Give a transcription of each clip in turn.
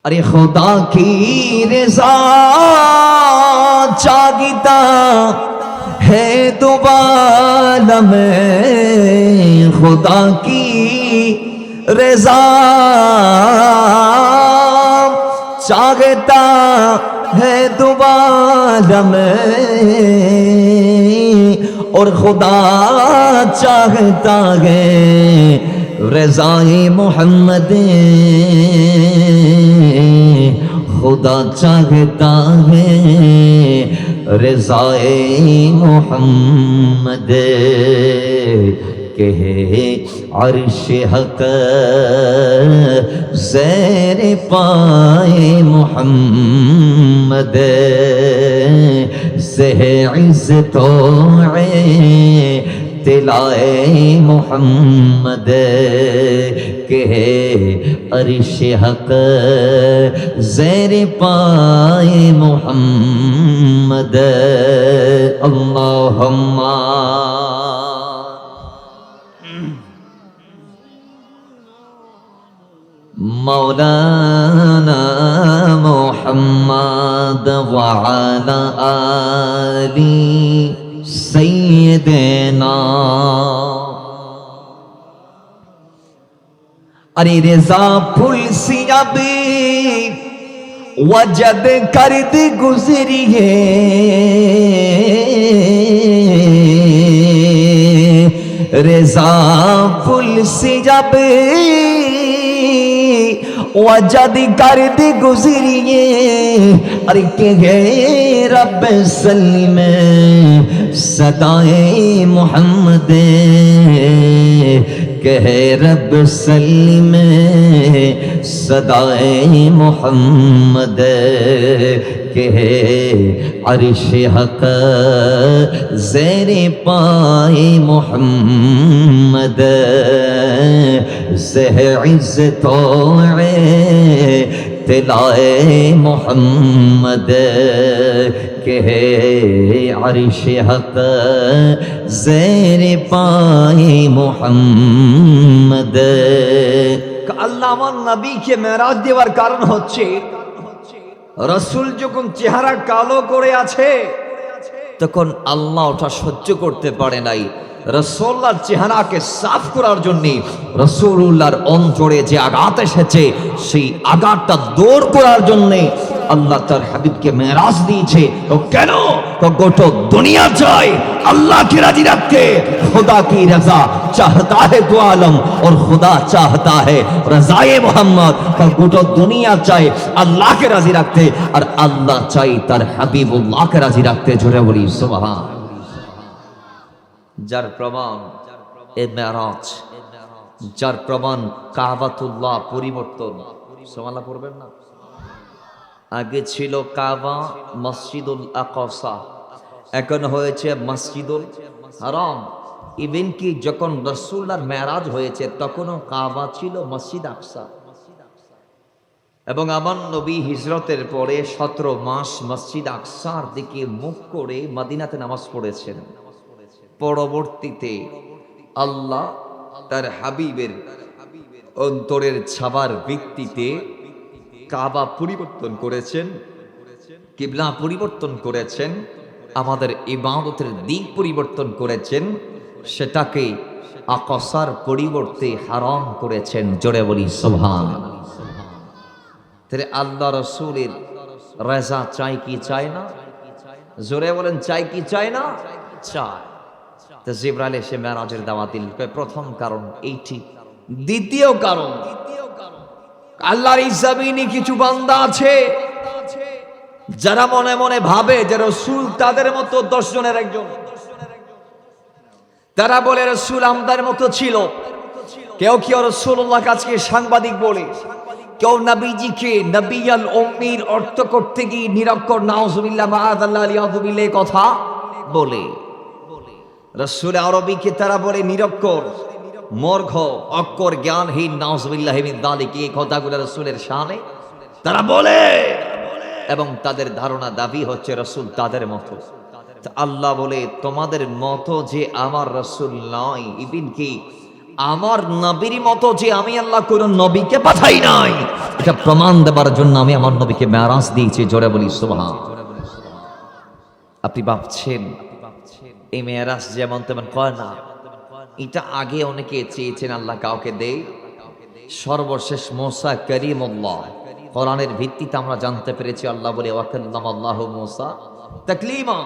अरे खुदा की रज़ा चाहता है दोबारा में, खुदा की रज़ा चाहता है दोबारा में, और खुदा चाहता है रज़ाए मोहम्मद, खुदा चाहता है रज़ाए मोहम्मद, कहे अर्श हक ज़ेर पाए मोहम्मद, से इज़्ज़तों तिलाए मोहम्मद, के अर्श हक ज़ेर पाए मोहम्मद। अल्लाहुम्मा मौलाना मुहम्मद व अला आली सय्यदना। अरे रज़ा फुल सियाबी वजद करद गुजरी है, रज़ा फुल सियाबी वजद करद गुजरी है। अरे के रब सलीम सदाए मोहम्मद, कह रब सलीम सदाए मोहम्मद, कह अर्श हक ज़ेर पाए मोहम्मद, से इज़्ज़तों तिलाए मोहम्मद, कहे अर्श हक ज़ेर पाए मोहम्मद। আল্লাহ আমার নবীকে মেরাজ দেওয়ার কারণ হচ্ছে রাসূল যখন চেহারা কালো করে আছে তখন আল্লাহ ওটা সহ্য করতে পারে নাই। রাসূলুল্লাহর চেহারাকে সাফ করার জন্য রাসূলুল্লাহর অন্তরে যে আঘাত এসেছে সেই আঘাতটা দূর করার জন্য আল্লাহ তার হাবিবকে মেরাজ দিয়েছে। তো কেন? তো গোটা দুনিয়া চায় अल्लाह की राजी रखते, खुदा की रजा चाहता है दो आलम, और खुदा चाहता है रजाए मोहम्मद। का गोटा दुनिया चाहे अल्लाह के राजी रखते और अल्लाह चाहे तार हबीबुल्लाह के राजी रखते। जोरे बोली सुबहान। যার প্রমাণ এ মেরাজ, যার প্রমাণ কাবাতুল্লাহ পরিবর্তন। সুবহানাল্লাহ পড়বেন না? আগে ছিল কাবা মসজিদুল আকসা, এখন হয়েছে মসজিদুল হারাম। ইভেন কি যখন রাসূলুল্লাহর মেরাজ হয়েছে তখনও কাবা ছিল মসজিদ আকসা, এবং আমার নবী হিজরতের পরে 17 মাস মসজিদ আকসার দিকে মুখ করে মদিনাতে নামাজ পড়েছেন। পরবর্তীতে আল্লাহ তার হাবিবের অন্তরের ছাবার ভিত্তিতে কাবা পরিবর্তন করেছেন, কিবলা পরিবর্তন করেছেন, আমাদের ইবাদতের দিক পরিবর্তন করেছেন, সেটাকে আকসার পরিবর্তে হারাম করেছেন। জোরে বলি সুবহানাল্লাহ। তাহলে আল্লাহ রাসূলের রাজা চাই কি চায় না? জোরে বলেন চাই কি চায় না? চায়। তো জিবরাইল এসে মেরাজের দাওয়াত দিল। প্রথম কারণ এইটি। দ্বিতীয় কারণ, আল্লাহর এই জমিনে কিছু বান্দা আছে যারা মনে মনে ভাবে যে রাসূল তাদের মতো 10 জনের একজন। তারা বলে রাসূল আমাদের মতো ছিল। কেউ কেউ রাসূলুল্লাহ আজকে সাংবাদিক বলে, কেউ নবীজিকে নবিয়াল উম্মির অর্থ করতে গিয়ে নিরক্ষর নাউজুবিল্লাহ মাআযাল্লাহ লিয়াযুবিল্লাহ কথা বলে। রাসূল আরবিকে তারা বলে নিরক্ষর, মূর্খ, অক্ষর জ্ঞানহীন, নাউজুবিল্লাহ মিন যালিক। এই কথাগুলো রাসূলের শানে তারা বলে, এবং তাদের ধারণা দাবি হচ্ছে রাসূল তাদের মতো। আল্লাহ বলে তোমাদের মতো যে আমার রাসূল নয়, ইবিন কি আমার নবীর মতো যে আমি আল্লাহ কোন নবীকে পাঠাই নাই, এটা প্রমাণ দেবার জন্য আমি আমার নবীকে মেরাজ দিয়েছি। জোরে বলি সুবহান। আপনি ভাবছেন এই মেরাজ যেমন তেমন কয় না, এটা আগে অনেকে চেয়েছেন, আল্লাহ কাউকে দেয়। সর্বশেষ মুসা কারীমুল্লাহ, কোরআনের ভিত্তিতে আমরা জানতে পেরেছি আল্লাহ বলে ওয়াকাল্লামাল্লাহু মুসা তাকলিমা,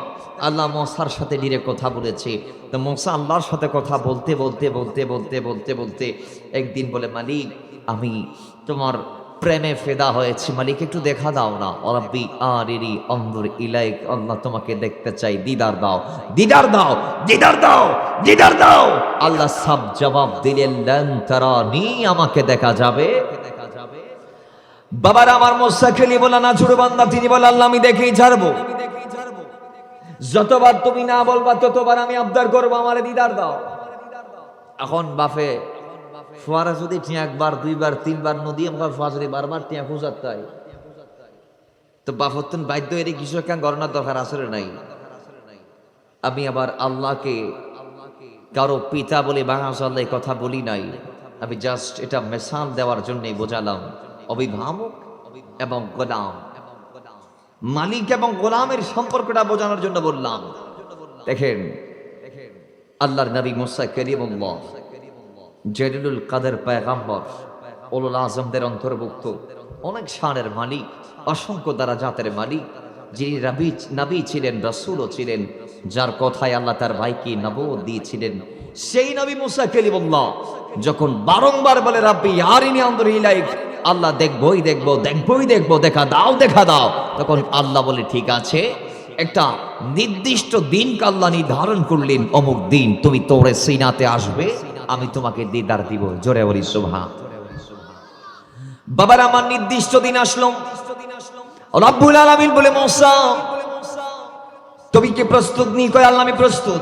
আল্লাহ মুসার সাথে ডিরেক্ট কথা বলেছে। তো মুসা আল্লাহর সাথে কথা বলতে বলতে বলতে বলতে বলতে বলতে একদিন বলে, মালিক আমি তোমার প্রেমে ফেদা হয়েছি, মালিক একটু দেখা দাও না। রাব্বি আরিনি আনজুর ইলাইক, আল্লাহ তোমাকে দেখতে চাই, দিদার দাও, দিদার দাও, দিদার দাও, দিদার দাও। আল্লাহ সব জবাব দিলেন, লান তারানি, আমাকে দেখা যাবে। বাবার আমার মুসা কালিমুল্লাহ না ছোট বান্দা, তিনি বলে আল্লাহ আমি দেখেই ছাড়বো, যতবার তুমি না বলবা ততবার আমি আবদার করবো, আমারে দিদার দাও। এখন বাফে ফোয়ারা যদি একবার দুইবার তিনবার নদী আমার ফোয়া যদি বারবার টিয়া খুঁজার তাই, তো বাফতুন বাধ্য এর কিছু একটা গণনার দরকার আসলে নাই। আমি আবার আল্লাহকে কারো পিতা বলে বাংলা কথা বলি নাই, আমি জাস্ট এটা মেসাল দেওয়ার জন্য বোঝালাম। অভিভাবক এবং গোলাম, মালিক এবং গোলামের সম্পর্কটা বোঝানোর জন্য বললাম। দেখেন আল্লাহর নবী মুসা কালিমুল্লাহ, জলিলুল কাদের পয়গম্বর, উলুল আজমদের অন্তর্ভুক্ত, অনেক শানের মালিক, অসংখ্য দ্বারা জাতের মালিক, যিনি নবী ছিলেন, রাসূলও ছিলেন, যার কথায় আল্লাহ তার ভাইকে নবুয়ত দিয়েছিলেন। সেই নবী মুসা কালিমুল্লাহ যখন বারংবার বলে রাব্বি আরিনি আনজুর ইলাইক, আল্লাহ দেখবই দেখবো, দেখবই দেখবো, দেখা দাও, দেখা দাও, তখন আল্লাহ বলে ঠিক আছে, একটা নির্দিষ্ট দিন আল্লাহ নির্ধারণ করলেন, অমুক দিন তুমি তোরে সিনাতে আসবে, আমি তোমাকে দিদার দিব। জোরে বলি সুবহান। বাবার আমার নির্দিষ্ট দিন আসলো, রব্বুল আলামিন বলে মুসা তুমি কি প্রস্তুত? নি কয় আল্লাহ আমি প্রস্তুত।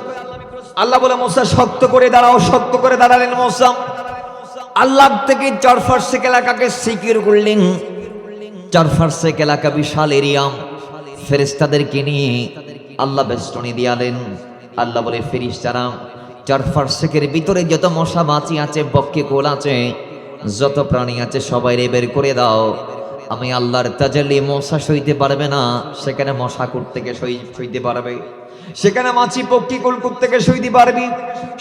আল্লাহ বলে মুসা শক্ত করে দাঁড়াও। শক্ত করে দাঁড়ালেন মুসা, আল্লাহ থেকে 4 ফারসেক এলাকাকে সিকিউর করলেন। 4 ফারসেক এলাকা বিশাল এরিয়া, ফেরেশতাদেরকে নিয়ে আল্লাহ বেষ্টনী দিয়ালেন। আল্লাহ বলে ফেরেশতারা 4 ফারসেকের ভিতরে যত মশা মাছি আছে, বক্কে কোল আছে, যত প্রাণী আছে সবাই বের করে দাও। আমি আল্লাহর তাজাল্লি মশা সইতে পারবে না, সেখানে মশা থেকে সইতে পারবে, সেখানে মাছি পক্ষী কোল থেকে সইতে পারবি।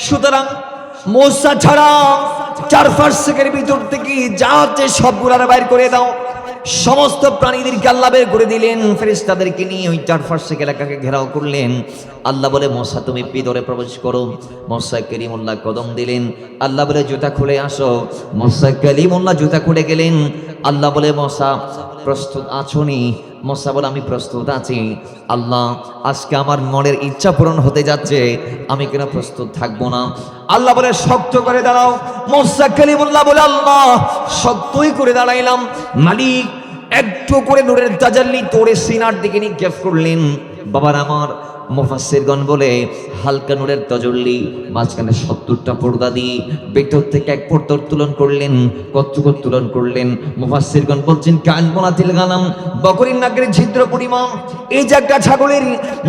সুতরাং মশা ছাড়া 4 ফারসেকের ভিতর থেকে যা আছে সবগুলার বাইর করে দাও। সমস্ত প্রাণীদেরকে আল্লাহ বের করে দিলেন, ফেরেশতাদেরকে নিয়ে ওই 4 ফারসেক এলাকাকে ঘেরাও করলেন। আল্লাহ বলে মুসা তুমি ভিতরে প্রবেশ করো। মুসা কালিমুল্লাহ কদম দিলেন, আল্লাহ বলে জুতা খুলে আসো। মুসা কালিমুল্লাহ জুতা খুলে গেলেন। আল্লাহ বলে মুসা প্রস্তুত আছো নি? মুসা বলে আমি প্রস্তুত আছি। আল্লাহ আজকে আমার মনের ইচ্ছা পূরণ হতে যাচ্ছে, আমি কেন প্রস্তুত থাকবো না? আল্লাহ বলে শক্ত করে দাঁড়াও। মুসা কালিমুল্লাহ বলে আল্লাহ শক্তই করে দাঁড়াইলাম। মালিক একটু করে নূরের তাজাল্লি তোরে সিনার দিকে নিক্ষেপ করলেন। বাবার আমার মুফাসসিরগণ বলে হালকা নূরের তাজাল্লি, মাঝখানে 70টা পর্দা দিয়ে ভেতর থেকে এক পর্দা উত্তোলন করলেন। কতটুকু উত্তোলন করলেন? মুফাসসিরগণ বলছেন কান বোনাতিল গানাম, বকরির নাকের ছিদ্র পরিমাণ, এই যে একটা ছাগলের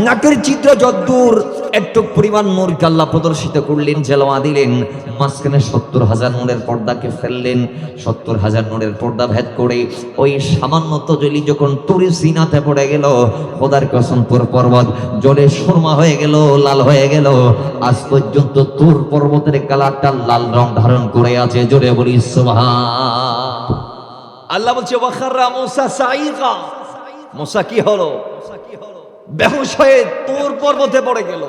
নাকের ছিদ্র যদ্দূর, একটু পরিমাণ নূরকে আল্লাহ প্রদর্শিত করলেন, জেলওয়া দিলেন। মাঝখানে 70,000 নূরের পর্দাকে ফেললেন। 70,000 নূরের পর্দা ভেদ করে ওই সামান্য তজলি যখন তুরি সিনাতে পড়ে গেল, খোদার কসম তোর পর্বত জলে সুরমা হয়ে গেল, লাল হয়ে গেল। আজ পর্যন্ত তুর পর্বতের কালারটা লাল রং ধারণ করে আছে। জোরে বলি সুবহান। আল্লাহ বলছে ওয়াখাররা মুসা সাইকা, মুসা কি হলো? বেহুশ হয়ে তুর পর্বতে পড়ে গেল।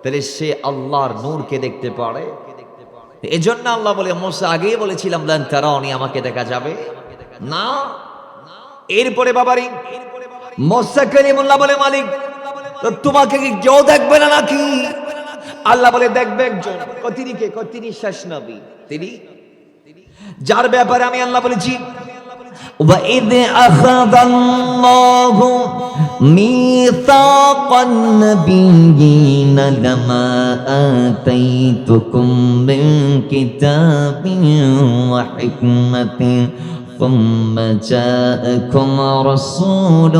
তাহলে সে আল্লাহর নূরকে দেখতে পারে। এজন্য আল্লাহ বলে মুসা আগেই বলেছিলাম লান তারানি, আমাকে দেখা যাবে না। এরপরে বাবারি মুসা কালিমুল্লাহ বলে মালিক তো তোমাকে কি কেউ দেখবে না নাকি? আল্লাহ বলে দেখবে একজন। তিনি কে? তিনি শেষ নবী, তিনি যার ব্যাপারে আমি আল্লাহ বলেছি وَإِذْ أَخَذَ اللَّهُ مِيثَاقَ النَّبِيِّينَ لَمَا آتَيْتُكُم مِّن كِتَابٍ وَحِكْمَةٍ ثُمَّ جَاءَكُمْ رَسُولٌ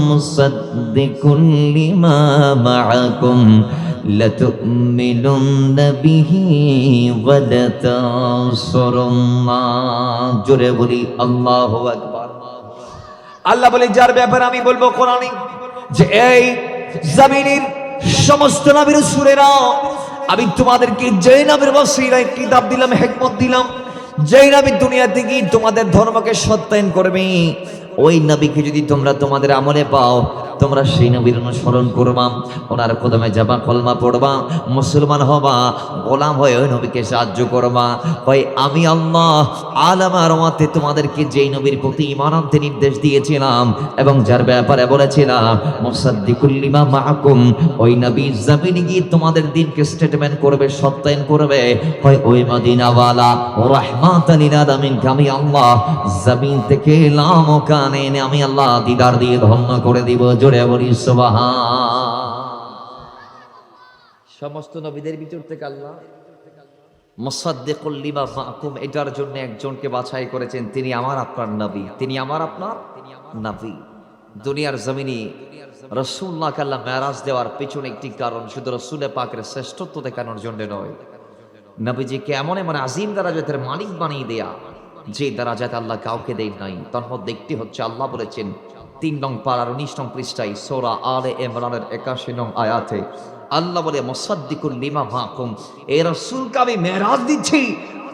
مُصَدِّقٌ لِّمَا مَعَكُمْ লাতুমিনুন্না বিহি ওয়া লাতানসুরুন্না। জোরে বলি আল্লাহু আকবার। আল্লাহ বলে যার ব্যাপারে আমি বলবো কোরআনে যে এই জমিনের সমস্ত নবীর রাসূলেরা আমি তোমাদেরকে যেই নবীর ওসিলায় কিতাব দিলাম, হিকমত দিলাম, যেই নবী দুনিয়াতে গিয়ে তোমাদের ধর্মকে সত্যায়ন করবে, ওই নবীকে যদি তোমরা তোমাদের আমলে পাও, তোমরা সেই নবীর অনুসরণ করবা, ওনার কদমে যাবা, কলমা পড়বা, মুসলমান হবা, গোলাম হয়ে ওই নবীকে সাহায্য করবা। ভাই আমি আল্লাহ আলামার মতে তোমাদেরকে যেই নবীর প্রতি ঈমান আনতে নির্দেশ দিয়েছিলাম এবং যার ব্যাপারে বলেছিলাম মুসাদ্দিকুল লিমা মাআকুম, ওই নবী জমিনে গিয়ে তোমাদের দিনকে স্টেটমেন্ট করবে, সত্যায়ন করবে। হয় ওই মদিনাওয়ালা রাহমাতান লিল আলামিন আমি আল্লাহ জমিন থেকে লামকানে এনে আমি আল্লাহ দিদার দিয়ে ধন্য করে দিব। জোরে বলি সুবহান। সমস্ত নবীদের ভিতর থেকে আল্লাহ মুসাদ্দিকুল লিমা মাআকুম এটার জন্য একজনকে বাছাই করেছেন, তিনি আমার আপনার নবী, তিনি আমার আপনার নবী। দুনিয়ার জমিনে রাসূলুল্লাহকে আল্লাহ মেরাজ দেওয়ার পেছনে একটি কারণ শুধু রাসূলে পাকের শ্রেষ্ঠত্ব দেখানোর জন্য নয়, নবীজিকে এমন এমন আজিম দারাজাতের মালিক বানিয়ে দেয়া যে দারাজাত আল্লাহ কাউকে দেয় নাই। তার মধ্যে একটি হচ্ছে আল্লাহ বলেছেন 3 নং পারার 19 নং পৃষ্ঠায় সূরা আলে ইমরানের 81 নং আয়াতে আল্লাহ বলে মুসাদ্দিকুল লিমা মাআকুম, এই রাসূলকে আমি মেরাজ দিচ্ছি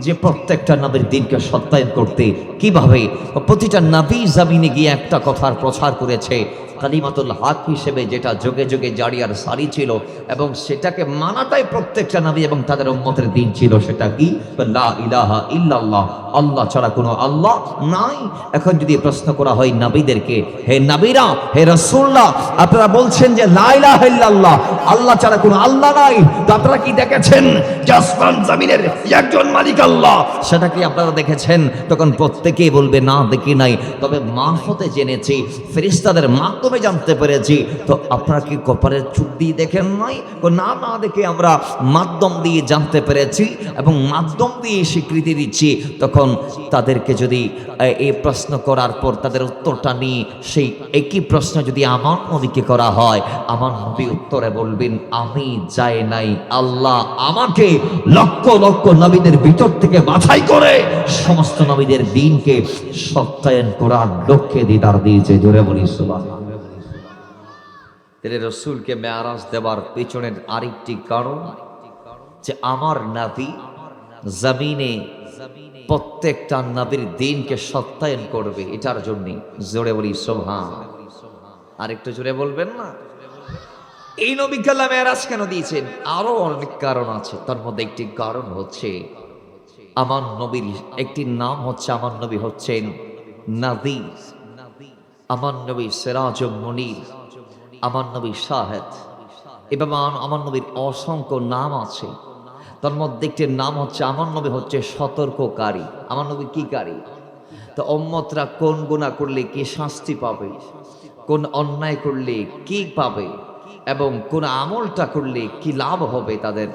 যে প্রত্যেকটা নবীর দিনকে সত্যায়ন করতে। কিভাবে? প্রতিটা নবী জমিনে গিয়ে একটা কথার প্রচার করেছে, কালিমাতুল হক হিসেবে, যেটা যুগে যুগে জারি আর সারি ছিল এবং সেটাকে মানাটাই প্রত্যেকটা নবী এবং তাদের উম্মতের দিন ছিল। সেটা কি? লা ইলাহা ইল্লাল্লাহ, আল্লাহ ছাড়া কোনো আল্লাহ নাই। এখন যদি প্রশ্ন করা হয় নবীদেরকে, হে নবীরা, হে রাসূলরা, আপনারা বলছেন যে লা ইলাহা ইল্লাল্লাহ, আল্লাহ ছাড়া কোনো আল্লাহ নাই, তো আপনারা কি দেখেছেন যে আসমান জমিনের একজন মালিক আল্লাহ? সেটা কি আপনারা দেখেছেন? তখন প্রত্যেকেই বলবে না দেখি নাই, তবে মারফতে জেনেছি, ফেরেশতাদের মাধ্যমে জানতে পেরেছি। তো আপনারা কি কপালের চুপ দিয়ে দেখেন নাই? না, না দেখে আমরা মাধ্যম দিয়ে জানতে পেরেছি এবং মাধ্যম দিয়ে স্বীকৃতি দিচ্ছি। তখন তাদেরকে যদি এই প্রশ্ন করার পর তাদের উত্তরটা নিয়ে সেই একই প্রশ্ন যদি আমার নবীকে করা হয়, আমার নবী উত্তরে বলবেন আমি যাই নাই, আল্লাহ আমাকে লক্ষ লক্ষ নবীদের ভিতর থেকে বাছাই করে সমস্ত নবীদের দিনকে সত্যায়ন করার লক্ষ্যে দিদার দিয়েছে। জোরে বলি সুবহান। তেরে রসুলকে মেরাজ দেওয়ার পেছনের আরেকটি কারণ যে আমার নবী জমিনে প্রত্যেকটা নবীর দিনকে সত্যায়ন করবে, এটার জন্য। জোরে বলি সুবহান। আরেকটু জোরে বলবেন না? এই নবীকে আল্লাহ মেরাজ কেন দিয়েছেন? আরো অনেক কারণ আছে, তার মধ্যে একটি কারণ হচ্ছে আমার নবীর একটি নাম হচ্ছে, আমার নবী হচ্ছেন নাযীর, আমার নবী সিরাজুম মুনীর, আমার নবী শাহেদ। এভাবে আমার নবীর অসংখ্য নাম আছে। তার মধ্যে একটি নাম হচ্ছে আমার নবী হচ্ছে সতর্ককারী। আমার নবী কি কারী? তো উম্মতরা কোন গুনাহ করলে কি শাস্তি পাবে, কোন অন্যায় করলে কি পাবে এবং কোন আমলটা করলে কি লাভ হবে তাদের,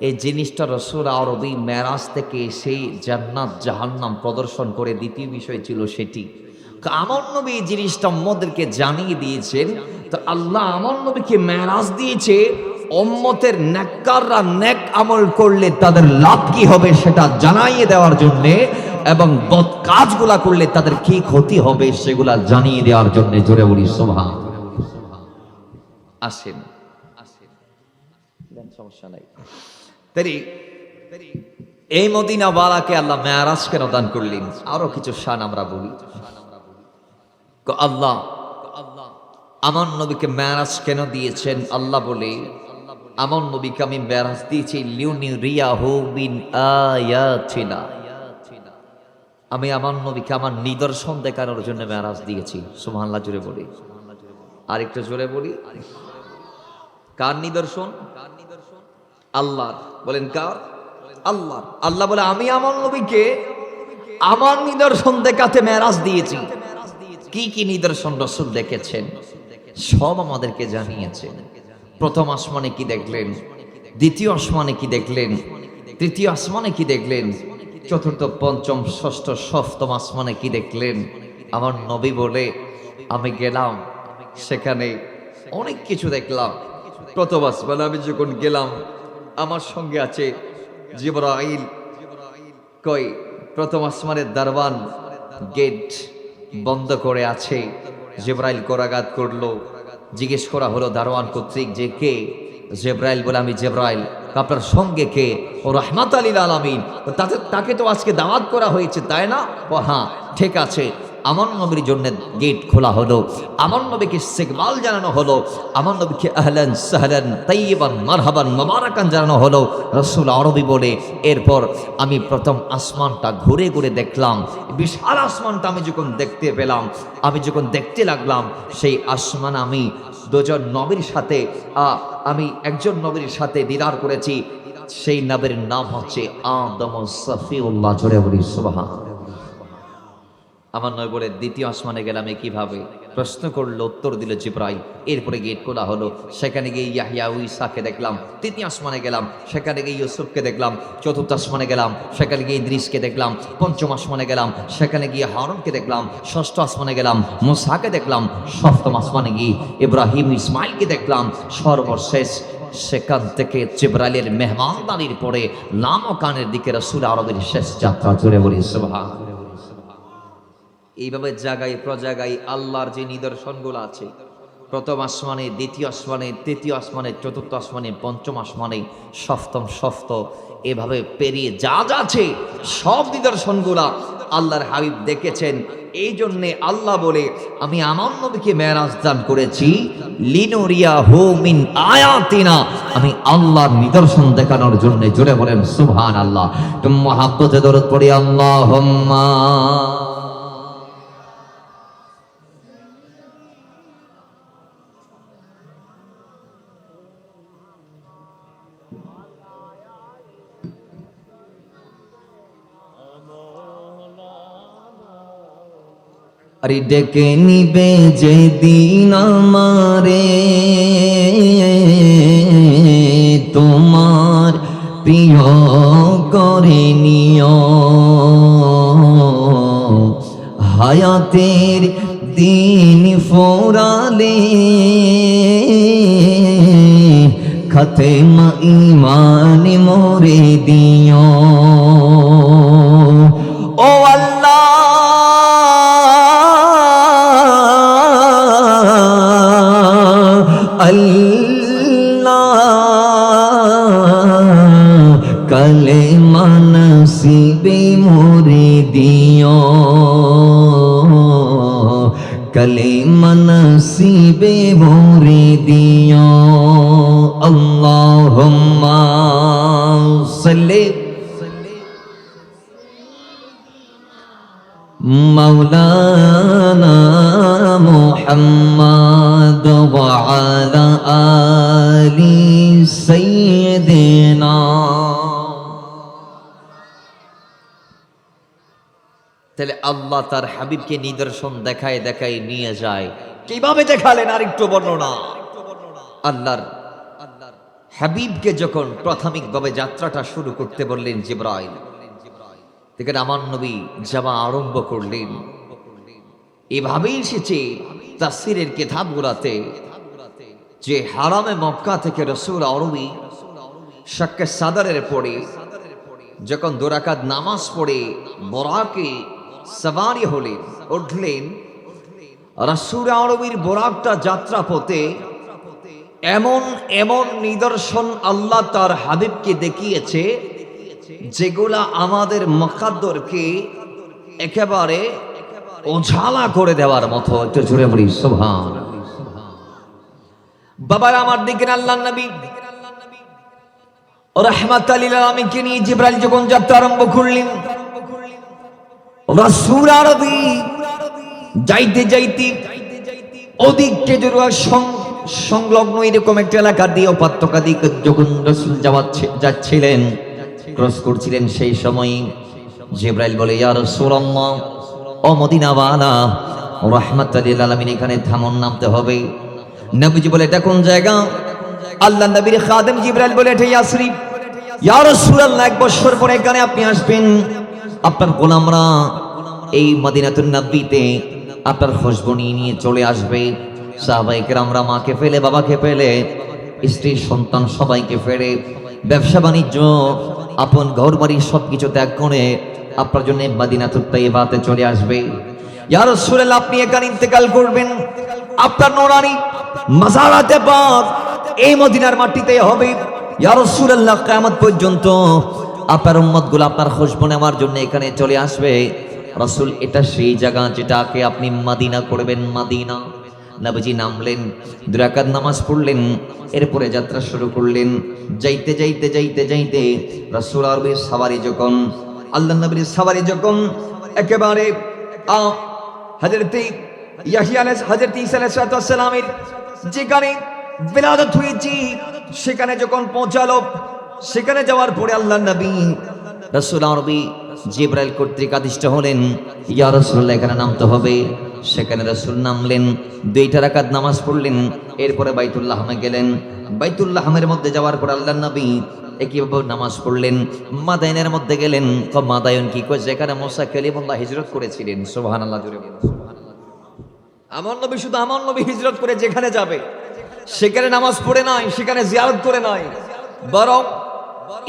এই জিনিসটা রাসূল আরবি মেরাজ থেকে সেই জান্নাত জাহান্নাম প্রদর্শন করে দ্বিতীয় বিষয় ছিল সেটি। আমার নবী এই জিনিসটা উম্মতদেরকে জানিয়ে দিয়েছেন। তো আল্লাহ আমার নবীকে মেরাজ দিয়েছে উম্মতের নেককাররা নেক আমল করলে তাদের লাভ কি হবে সেটা জানাইয়ে দেওয়ার জন্য এবং বদ কাজগুলা করলে তাদের কি ক্ষতি হবে সেগুলা জানিয়ে দেওয়ার জন্য। জোরে বলি সুবহান। আসেন সমস্যা নাই। এই মদিনাওয়ালাকে আল্লাহ মেরাজ কেন দান করলেন? আরো কিছু শান আমরা বলি। আল্লাহ আমার নবীকে মেরাজ কেন দিয়েছেন? আল্লাহ বলে আমার নবীকে আমি মেরাজ দিয়েছি লিউনিরিয়াহু মিন আয়াতিনা, আমি আমার নবীকে আমার নিদর্শন দেখানোর জন্য মেরাজ দিয়েছি। সুবহানাল্লাহ জোরে বলি। আরেকটু জোরে বলি। কার নিদর্শন? আল্লাহর। বলেন কার? আল্লাহর। আল্লাহ বলে আমি আমার নবীকে আমার নিদর্শন দেখাতে মেরাজ দিয়েছি। কি কি নিদর্শন রাসূল দেখেছেন সব আমাদেরকে জানিয়েছেন। প্রথম আসমানে কি দেখলেন, দ্বিতীয় আসমানে কি দেখলেন, তৃতীয় আসমানে কি দেখলেন, চতুর্থ পঞ্চম ষষ্ঠ সপ্তম আসমানে কি দেখলেন। আমার নবী বলে আমি গেলাম, সেখানে অনেক কিছু দেখলাম। প্রথম আসমানে আমি যখন গেলাম, আমার সঙ্গে আছে জিবরাইল। কই প্রথম আসমানের দারওয়ান গেট বন্ধ করে আছে। জিবরাইল করাঘাত করলো, জিজ্ঞেস করা হলো দারওয়ান কর্তৃক যে কে? জিবরাইল বলে আমি জিবরাইল। আপনার সঙ্গে কে? ও রাহমাত লিল আলামিন। তাকে তো আজকে দাওয়াত করা হয়েছে তাই না? ও হ্যাঁ, ঠিক আছে। আমার নবীর জন্য গেট খোলা হলো, আমার নবীকে ইস্তেকবাল জানানো হলো, আমার নবীকে আহলান সাহলান তাইয়িবান মারহাবান মুবারাকান জানানো হলো রাসূল আরবি বলে। এরপর আমি প্রথম আসমানটা ঘুরে ঘুরে দেখলাম। বিশাল আসমানটা আমি যখন দেখতে পেলাম, আমি যখন দেখতে লাগলাম, সেই আসমান আমি দুজন নবীর সাথে আমি একজন নবীর সাথে দিদার করেছি। সেই নবীর নাম হচ্ছে আদম সফিউল্লাহ। জোরে বলি সুবহান। আমার নয় বলে দ্বিতীয় আসমানে গেলাম কিভাবে? প্রশ্ন করলো, উত্তর দিল জিবরাইল। এরপরে গেট খোলা হলো, সেখানে গিয়ে ইয়াহইয়া ও ঈসাকে দেখলাম। তৃতীয় আসমানে গেলাম, সেখানে গিয়ে ইউসুফকে দেখলাম। চতুর্থ আসমানে গেলাম, সেখানে গিয়ে ইদ্রিসকে দেখলাম। পঞ্চম আসমানে গেলাম, সেখানে গিয়ে হারুনকে দেখলাম। ষষ্ঠ আসমানে গেলাম, মুসাকে দেখলাম। সপ্তম আসমানে গিয়ে ইব্রাহিম ইসমাইলকে দেখলাম। সর্বশেষ সেখান থেকে জিবরাইলের মেহমানদারির পরে লামকানের দিকে রাসূল আরবের শেষ যাত্রা। জুড়ে বলি সুবহান। এইভাবে জায়গায় প্রজাগায় আল্লাহর যে নিদর্শনগুলো আছে, প্রথম আসমানে, দ্বিতীয় আসমানে, তৃতীয় আসমানে, চতুর্থ আসমানে, পঞ্চম আসমানে, ষষ্ঠ, এভাবে পেরিয়ে যা যা আছে সব নিদর্শনগুলা আল্লাহর হাবিব দেখেছেন। এই জন্যে আল্লাহ বলে আমি আমার নবীকে মেরাজ দান করেছি লিনুরিয়াহু মিন আয়াতিনা, আমি আল্লাহর নিদর্শন দেখানোর জন্য। জোরে বলেন সুবহানাল্লাহ। তুমি মুহাব্বতে দরুদ পড়ি আল্লাহুম্মা। আরে ডেকে নিবে যে দিন আমারে তোমার প্রিয় করে নিও, হায়াতের দিন ফোরালে খাতেমা ঈমান মোরে দিও। ও আল্লাহ কালেমা নসিবে মোরে দিও, কালেমা নসিবে মোরে দিও। আল্লাহুম্মা সাল্লি মাওলানা মুহাম্মদ ওয়া আলা আলি সাইয়্যিদিনা। তাহলে আল্লাহ তার হাবিবকে নিদর্শন দেখায় দেখায় নিয়ে যায়। কিভাবে দেখালেন আরেকটু বর্ণনা। আল্লাহর হাবিবকে যখন প্রাথমিকভাবে যাত্রাটা শুরু করতে বললেন জিবরাইল, দেখেন আমার নবী যাওয়া আরম্ভ করলেন। এভাবেই এসেছে তাফসীরের কিতাবগুলোতে যে হারামে মক্কা থেকে রাসূল আরবি শাক্কে সাদরের পরে যখন 2 রাকাত নামাজ পড়ে বোরাকে সওয়ারি হলেন, উঠলেন, রাসূল আরবির বোরাকটা যাত্রা পথে এমন এমন নিদর্শন আল্লাহ তার হাবিবকে দেখিয়েছে যেগুলা আমাদের মুকাদ্দরকে একেবারে ওঝালা করে দেওয়ার মতো। একটু জোরে বলি সুবহান। বাবার আমার দিকে আল্লাহর নবী রাহমাতাল লিল আলামিনকে নিয়ে জিবরাইল যখন যাত্রা আরম্ভ করলেন, রাসূল আরবি যাইতে যাইতে ওদিক কেজুরা সংলগ্ন এরকম একটা এলাকা দিয়ে উপত্যকা দিকে যখন রাসূল যাচ্ছিলেন, ক্রস করছিলেন, সেই সময় জিবরাইল বলে ইয়া রাসূলুল্লাহ, ও মদিনাওয়ালা রাহমাতাল লিল আলামিন, এখানে থামুন, নামতে হবে। নবীজি বলে এটা কোন জায়গা? আল্লাহ নবীর খাদেম জিবরাইল বলে এটা ইয়াসরিব। ইয়া রাসূলুল্লাহ, 1 বছর পরে এখানে আপনি আসবেন, আপনার গোলামরা এই মদিনাতুন নববীতে আপনার খুশবু নিয়ে চলে আসবে। সাহাবায়ে কেরামরা মাকে ফেলে বাবাকে ফেলে স্ত্রী সন্তান সবাইকে ফেরে ব্যবসা বাণিজ্য আপন ঘর বাড়ি সবকিছু ত্যাগ করে আপনার জন্য মদিনাতুত তাইয়্যিবাতে চলে আসবে। ইয়া রাসূলুল্লাহ, আপনি এখানে ইন্তেকাল করবেন, আপনার নূরানি মাজারাতে পাক এই মদিনার মাটিতে হবে। ইয়া রাসূলুল্লাহ, কিয়ামত পর্যন্ত আপনার উম্মতগুলো আপনার খুশবু নেওয়ার জন্য এখানে চলে আসবে। রাসূল, এটা সেই জায়গা যেটাকে আপনি মদিনা করবেন, মদিনা। নবীজি নামলেন, 2 রাকাত নামাজ পড়লেন, এরপরে যাত্রা শুরু করলেন। যাইতে যাইতে যাইতে যাইতে রাসূল আরবির সাওয়ারি যখন, আল্লাহ নবীর সাওয়ারি যখন একেবারে হযরত ইয়াহইয়া আলাইহিস হযরত ঈসা আলাইহিস সালামের যেখানে বিলাদত হয়েছে সেখানে যখন পৌঁছালো, সেখানে যাওয়ার পরে আল্লাহ নবী রাসূল আরবি জিবরাইল কর্তৃক আদিষ্ট হলেন, ইয়া রাসূলুল্লাহ এখানে নামতে হবে। সেখানে রাসূল নামলেন, 2 রাকাত নামাজ পড়লেন, এরপরে বাইতুল্লাহ হামে গেলেন। বাইতুল্লাহ হামের মধ্যে যাওয়ার পর আল্লাহ নবী একইভাবে নামাজ পড়লেন। মাদাইনের মধ্যে গেলেন, মাদায়ন কি কয়, যেখানে মুসা কালিমুল্লাহ হিজরত করেছিলেন। সুবহানাল্লাহ, জোরে বলুন সুবহানাল্লাহ। আমার নবী শুধু আমার নবী হিজরত করে যেখানে যাবে সেখানে নামাজ পড়ে নাই, সেখানে জিয়ারত করে নাই, বরং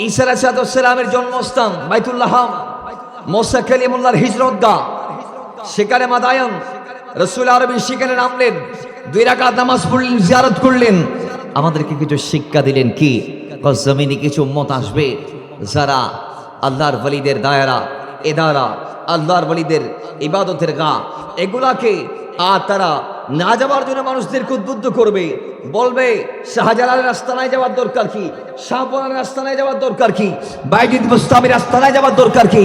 ঈসা আলাইহিস সালামের জন্মস্থান বাইতুল্লাহ হাম, মুসা কালিমুল্লাহর হিজরতগাহ, সেখানে মাদায়ন রাসূল আরবি সেখানে নামলেন, 2 রাকাত নামাজ পড়লেন, জিয়ারত করলেন। আমাদেরকে কিছু শিক্ষা দিলেন কি, জমিনে কিছু উম্মত আসবে যারা আল্লাহর ওলিদের দায়রা, এদারা, আল্লাহর ওলিদের ইবাদতের গা, এগুলাকে তারা না যাওয়ার জন্য মানুষদেরকে উদ্বুদ্ধ করবে, বলবে শাহজালালের আস্তানায় যাওয়ার দরকার কি, শাহপরানের আস্তানায় যাওয়ার দরকার কি, বাইজিদ বুস্তামির আস্তানায় যাওয়ার দরকার কি।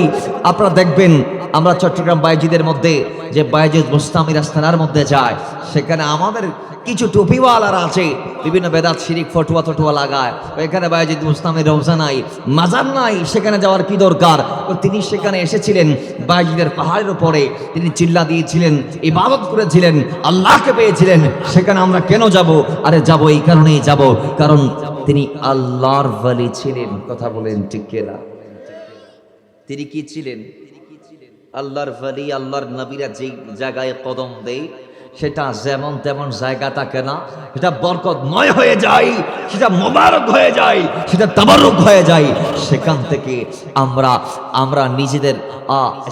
আপনারা দেখবেন আমরা চট্টগ্রাম বাইজিদের মধ্যে যে বাইজিদ বুস্তামির আস্তানার মধ্যে যায়, সেখানে আমাদের কিছু টুপিওয়ালারা আছে, বিভিন্ন বেদাত শিরিক ফটুয়া টটুয়া লাগায়। এখানে বাইজিদ বুস্তামির রওজা নাই, মাজার নাই, সেখানে যাওয়ার কি দরকার? তিনি সেখানে এসেছিলেন বাইজিদের পাহাড়ের উপরে, তিনি চিল্লা দিয়েছিলেন, ইবাদত করেছিলেন, আল্লাহকে পেয়েছিলেন। সেখানে আমরা কেন যাব? আরে যাব এই কারণেই যাব, কারণ তিনি আল্লাহর ওলি ছিলেন। কথা বলেন ঠিক কিনা? তিনি কি ছিলেন? আল্লাহর ওলি। আল্লাহর নবীরা যে জায়গায় কদম দেয় সেটা যেমন তেমন জায়গা থাকে না, সেটা বরকতময় হয়ে যায়, সেটা মোবারক হয়ে যায়, সেটা তাবারক হয়ে যায়। সেখান থেকে আমরা নিজেদের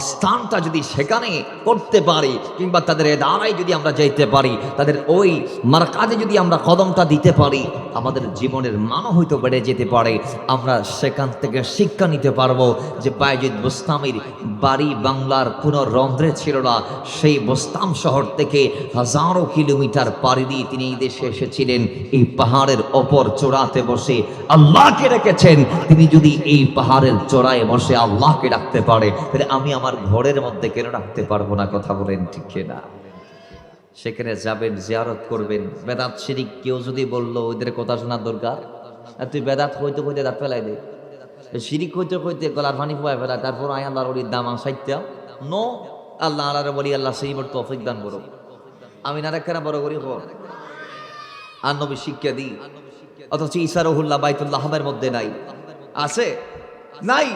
স্থানটা যদি সেখানে করতে পারি, কিংবা তাদের দ্বারাই যদি আমরা যাইতে পারি, তাদের ওই মারকাজে যদি আমরা কদমটা দিতে পারি, আমাদের জীবনের মানও হয়তো বেড়ে যেতে পারে। আমরা সেখান থেকে শিক্ষা নিতে পারবো যে বাইজিদ বুস্তামির বাড়ি বাংলার কোনো রন্ধ্রে ছিল না, সেই বুস্তাম শহর থেকে হাজারো কিলোমিটার পাড়ি দিয়ে তিনি এই দেশে এসেছিলেন। এই পাহাড়ের ওপর চূড়াতে বসে আল্লাহকে রেখেছেন। তিনি যদি এই পাহাড়ের চূড়ায় বসে আল্লাহকে ডাকতে পারে, তাহলে আমি আমার ঘরের মধ্যে কেন ডাকতে পারবো না? কথা বলেন ঠিক না? সেখানে যাবেন, জিয়ারত করবেন। বেদাত শিরিক কেউ যদি বললো, ওদের কথা শোনার দরকার? আর তুই বেদাত হইতে হইতে দাঁত ফেলাই দে, শিরিক হইতে হইতে গলার পানি ফুয়ায় ফেলা, তারপর আয় আল্লাহর ওলির দাম সাইত্যা নো। আল্লাহ আল্লাহর বলি, আল্লাহ সেই বর তৌফিক দান করো। আমি না রেখা বড় করি হোক আর নবী শিক্ষা দিই, অথচ ঈসা রুহুল্লাহ বাইতুল্লাহ হামের মধ্যে নাই। আছে? নাই।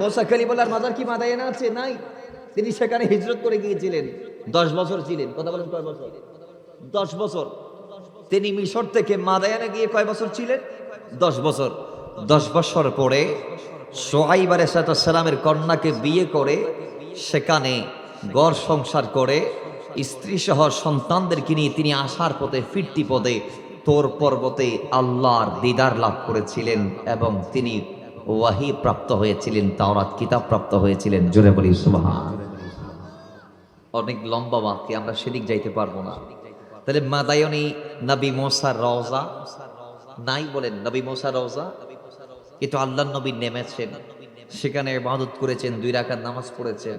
মুসা কালিমুল্লাহর মাজার কি মাদায়েনে আছে? নাই। তিনি সেখানে হিজরত করে গিয়েছিলেন, 10 বছর ছিলেন। কথা বলেন কয় বছর? 10 বছর। তিনি মিশর থেকে মাদায়ানে গিয়ে কয় বছর ছিলেন? 10 বছর। 10 বছর পরে শুআইব আলাইহিস সালামের কন্যাকে বিয়ে করে সেখানে গড় সংসার করে স্ত্রী সহ সন্তানদেরকে নিয়ে তিনি আসার পথে ফিরতি পদে তোর পর্বতে আল্লাহর দিদার লাভ করেছিলেন এবং তিনি ওয়াহি প্রাপ্ত হয়েছিলেন, তাওরাত কিতাব প্রাপ্ত হয়েছিলেন। জোরে বলি সুবহান। অনেক লম্বা বাক্যে আমরা সেদিক যাইতে পারবো না। তাহলে মাদায়নি নবী মুসার রওজা নাই? বলেন নবী মুসার রওজা, কিন্তু আল্লাহর নবী নেমেছেন, সেখানে ইবাদত করেছেন, 2 রাকাত নামাজ পড়েছেন।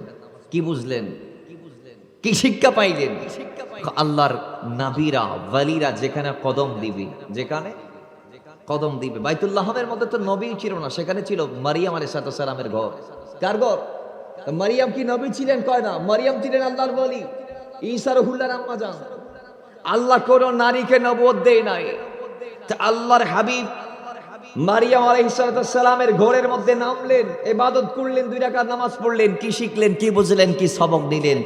কি বুঝলেন? কি শিক্ষা পাইলেন? আল্লাহর নবীরা ওয়ালিরা যেখানে কদম দিবে, যেখানে কদম দিবে। বাইতুল্লাহের মধ্যে তো নবী ছিল না, সেখানে ছিল মারিয়াম আলাইহিস সালামের ঘর। কার ঘর? মারিয়াম কি নবী ছিলেন? কয় না। মারিয়াম ছিলেন আল্লাহর ওলি, ঈসা রুহুল্লাহর আম্মা জান। আল্লাহ কোন নারীকে নবুয়ত দেয় নাই। আল্লাহর হাবিব মারিয়াম আলাইহিস সালামের ঘরের মধ্যে নামলেন, ইবাদত করলেন, 2 রাকাত নামাজ পড়লেন। কি শিখলেন? কি বুঝলেন? কি সবক নিলেন?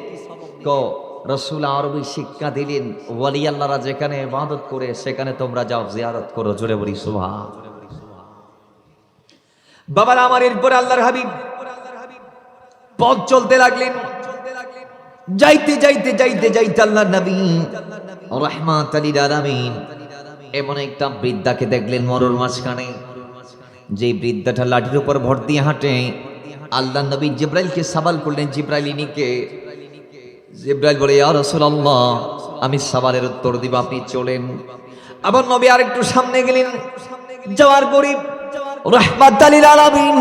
রসুল আরবি শিক্ষা দিলেন, ওয়ালি আল্লাহরা যেখানে ইবাদত করে সেখানে তোমরা যাও জিয়ারত করো। জোরে বলি সুবহান। বাবারা আমার, এরপরে আল্লাহর হাবিব পথ চলতে লাগলেন। যাইতে যাইতে যাইতে যাইতে আল্লাহর নবী রাহমাতাল লিল আলামিন এমন একটা বৃদ্ধাকে দেখলেন মরুর মাঝখানে। যে বৃদ্ধাটা লাঠির উপর ভর দিয়ে হাঁটে। আল্লাহর নবী জিব্রাইলকে সওয়াল করলেন, জিব্রাইল ইনি কে? জিব্রাইল বলে, ইয়া রাসূলুল্লাহ, আমি সওয়ালের উত্তর দিব, আপনি চলেন। আবার নবী আরেকটু সামনে গেলেন। যাওয়ার পরে রাহমাতাল লিল আলামিন